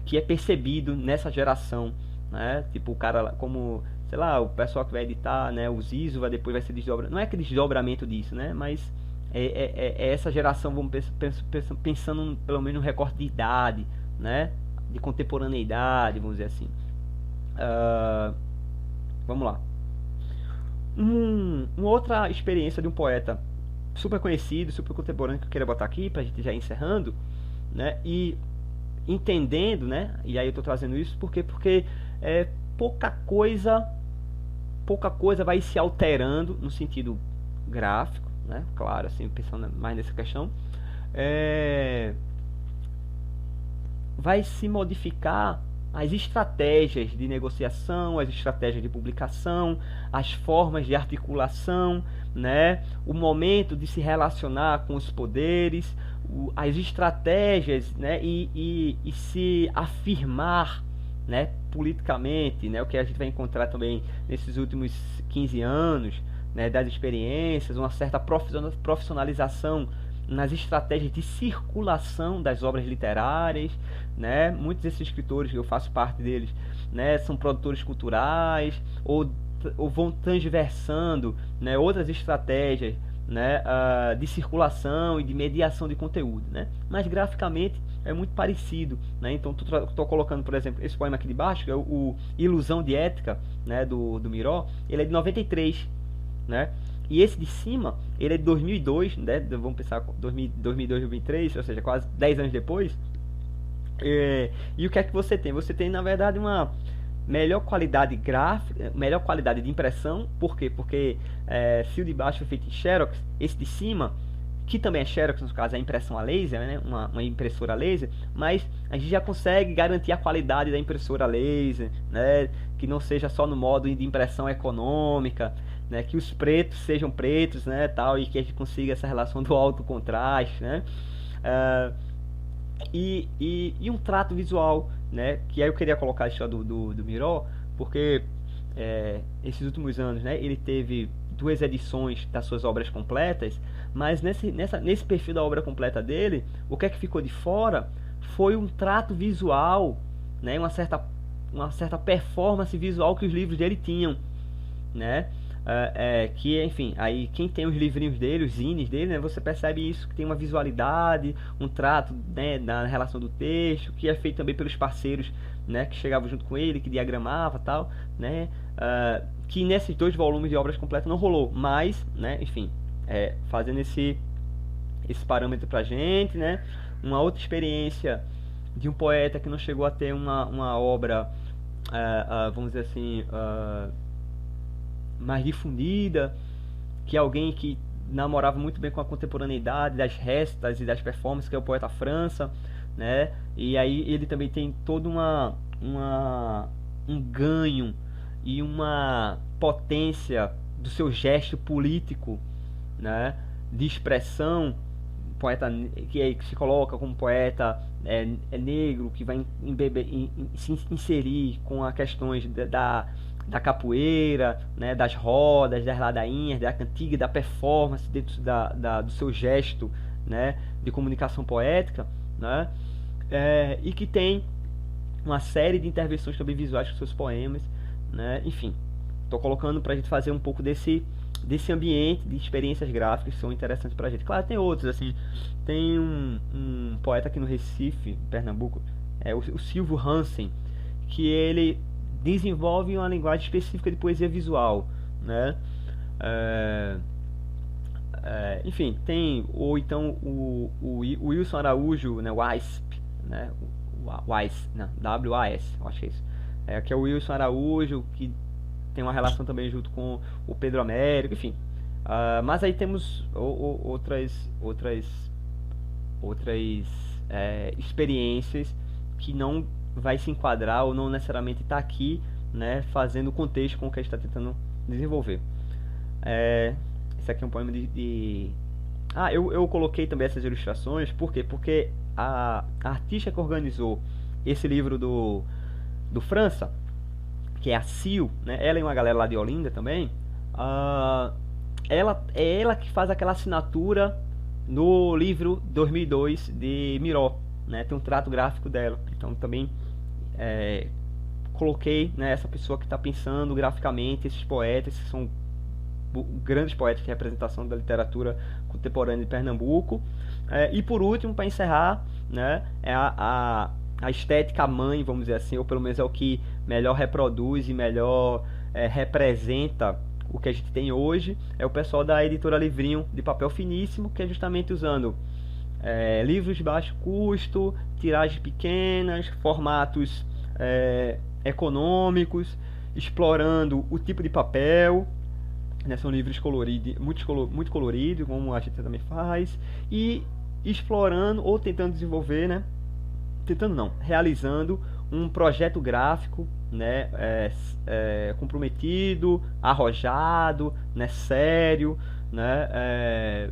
que é percebido nessa geração, né, tipo o cara como, sei lá, o pessoal que vai editar, né, os ISO, depois vai ser desdobramento, não é aquele desdobramento disso, né, mas é essa geração, vamos pensando pelo menos no recorte de idade, né, de contemporaneidade, vamos dizer assim. Vamos lá. Uma outra experiência de um poeta super conhecido, super contemporâneo, que eu queria botar aqui pra gente já ir encerrando, né, e entendendo, né, e aí eu tô trazendo isso porque pouca coisa vai se alterando no sentido gráfico, né, claro, assim, pensando mais nessa questão, vai se modificar as estratégias de negociação, as estratégias de publicação, as formas de articulação, né, o momento de se relacionar com os poderes, as estratégias, né, e se afirmar, né, politicamente, né, o que a gente vai encontrar também nesses últimos 15 anos, né, das experiências, uma certa profissionalização nas estratégias de circulação das obras literárias, né? Muitos desses escritores, eu faço parte deles, né, são produtores culturais ou vão transversando, né, outras estratégias, né, de circulação e de mediação de conteúdo, né? Mas graficamente é muito parecido, né? Então estou colocando, por exemplo, esse poema aqui de baixo, que é o Ilusão de Ética, né, do Miró, ele é de 93, né? E esse de cima, ele é de 2002, né? Vamos pensar 2002, 2003, ou seja, quase 10 anos depois. E o que é que você tem? Você tem, na verdade, melhor qualidade gráfica, melhor qualidade de impressão. Por quê? Porque se o de baixo foi feito em Xerox, esse de cima, que também é Xerox, no caso é a impressão a laser, né? Uma impressora laser, mas a gente já consegue garantir a qualidade da impressora laser, né? Que não seja só no modo de impressão econômica, né? Que os pretos sejam pretos, né? Tal, e que a gente consiga essa relação do alto contraste, né? Ah, e um trato visual, né? Que aí eu queria colocar a história do Miró, porque esses últimos anos, né? Ele teve duas edições das suas obras completas, mas nesse perfil da obra completa dele, o que é que ficou de fora foi um trato visual, né? Uma certa performance visual que os livros dele tinham, né? Que, enfim, aí quem tem os livrinhos dele, os zines dele, né, você percebe isso, que tem uma visualidade, um trato, né, na relação do texto, que é feito também pelos parceiros, né, que chegavam junto com ele, que diagramava, tal, né, que nesses dois volumes de obras completas não rolou, mas, né, enfim, fazendo esse parâmetro pra gente, né, uma outra experiência de um poeta que não chegou a ter uma obra, vamos dizer assim, mais difundida, que é alguém que namorava muito bem com a contemporaneidade das restas e das performances, que é o poeta França, né? E aí ele também tem todo um ganho e uma potência do seu gesto político, né? De expressão, poeta que se coloca como poeta negro, que vai se inserir com as questões da capoeira, né, das rodas, das ladainhas, da cantiga, da performance dentro do seu gesto, né, de comunicação poética, né, e que tem uma série de intervenções também visuais com seus poemas, né, enfim, estou colocando para a gente fazer um pouco desse ambiente de experiências gráficas que são interessantes para a gente. Claro, tem outros, assim, tem um poeta aqui no Recife, Pernambuco, o Silvio Hansen, que ele desenvolve uma linguagem específica de poesia visual, né? Enfim, tem ou então o Wilson Araújo, né? WASP, né? WAS, não, WAS, acho que é isso. Que é o Wilson Araújo, que tem uma relação também junto com o Pedro Américo, enfim. Mas aí temos outras experiências que não vai se enquadrar ou não necessariamente está aqui, né, fazendo o contexto com o que a gente está tentando desenvolver. Esse aqui é um poema eu coloquei também essas ilustrações, por quê? Porque a artista que organizou esse livro do França, que é a Sil, né, ela e uma galera lá de Olinda também, ela que faz aquela assinatura no livro 2002 de Miró, né, tem um trato gráfico dela, então também coloquei, né, essa pessoa que está pensando graficamente esses poetas, que são grandes poetas de representação da literatura contemporânea de Pernambuco. E por último, para encerrar, né, a estética mãe, vamos dizer assim, ou pelo menos é o que melhor reproduz e melhor representa o que a gente tem hoje, é o pessoal da editora Livrinho, de papel finíssimo, que é justamente usando livros de baixo custo, tiragens pequenas, formatos econômicos, explorando o tipo de papel, né, são livros coloridos, muito coloridos, como a gente também faz, e explorando ou tentando desenvolver, né, realizando um projeto gráfico, né, comprometido, arrojado, né, sério, né,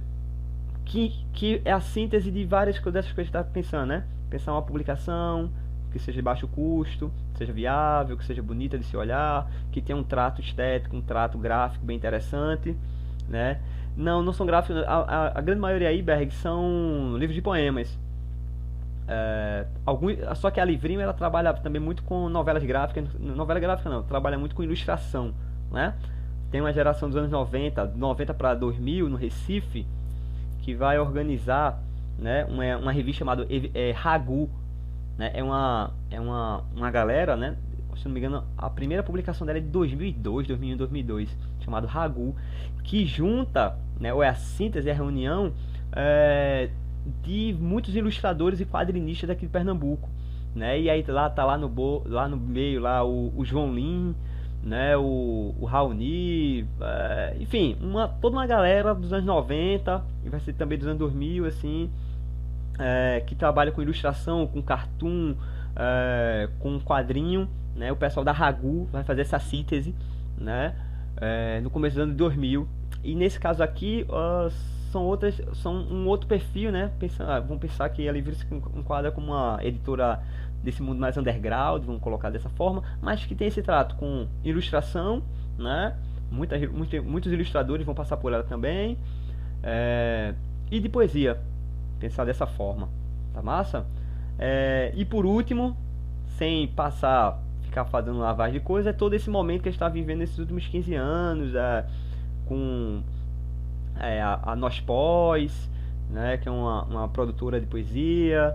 que é a síntese de várias dessas coisas que a gente está pensando, né? Pensar uma publicação que seja de baixo custo, que seja viável, que seja bonita de se olhar, que tenha um trato estético, um trato gráfico bem interessante, né? Não são gráficos, a grande maioria aí, Berg, são livros de poemas. Só que a Livrinho ela trabalha também muito com novelas gráficas, novela gráfica não, trabalha muito com ilustração, né? Tem uma geração dos anos 90 para 2000 no Recife, que vai organizar, né, uma revista chamada Ragu, né? É uma galera, né? Se não me engano, a primeira publicação dela é de 2002, chamado Ragu, que junta, né, ou é a síntese, a reunião de muitos ilustradores e quadrinistas daqui de Pernambuco, né? E aí lá tá lá no meio lá o João Lin, né? O Raoni, enfim, toda uma galera dos anos 90 e vai ser também dos anos 2000, assim, que trabalha com ilustração, com cartoon, com quadrinho, né? O pessoal da Ragu vai fazer essa síntese, né? No começo do ano 2000. E nesse caso aqui, são um outro perfil, né? Vamos pensar que a Livre se enquadra como uma editora desse mundo mais underground, vamos colocar dessa forma, mas que tem esse trato com ilustração, né? Muitos ilustradores vão passar por ela também, e de poesia, pensar dessa forma, tá massa? E por último, sem ficar fazendo lavagem de coisa, é todo esse momento que a gente está vivendo nesses últimos 15 anos, com a Nós Pós, né, que é uma produtora de poesia,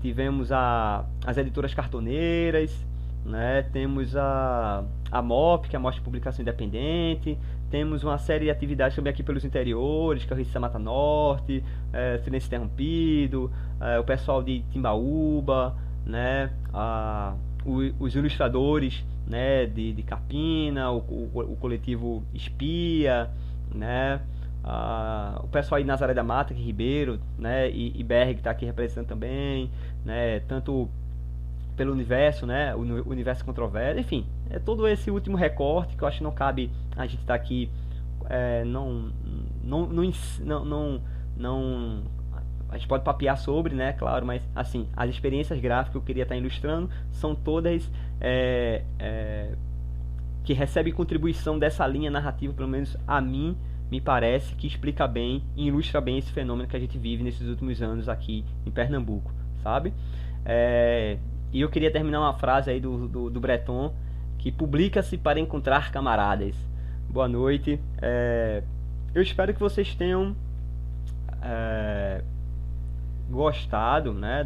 tivemos as editoras cartoneiras, né, temos a MOP, que é a Mostra de Publicação Independente, temos uma série de atividades também aqui pelos interiores, que é o Recife Mata Norte, Silêncio Interrompido, o pessoal de Timbaúba, né, os ilustradores, né, de Capina, o coletivo Espia, né, o pessoal aí de Nazaré da Mata, que é Ribeiro, né, e BR que está aqui representando também, né, tanto pelo universo, né, o universo controverso, enfim, é todo esse último recorte que eu acho que não cabe a gente estar aqui, não a gente pode papear sobre, né, claro, mas assim, as experiências gráficas que eu queria estar ilustrando são todas que recebem contribuição dessa linha narrativa, pelo menos a mim me parece que explica bem e ilustra bem esse fenômeno que a gente vive nesses últimos anos aqui em Pernambuco, sabe? E eu queria terminar uma frase aí do Breton, que publica-se para encontrar camaradas. Boa noite. Eu espero que vocês tenham gostado, né,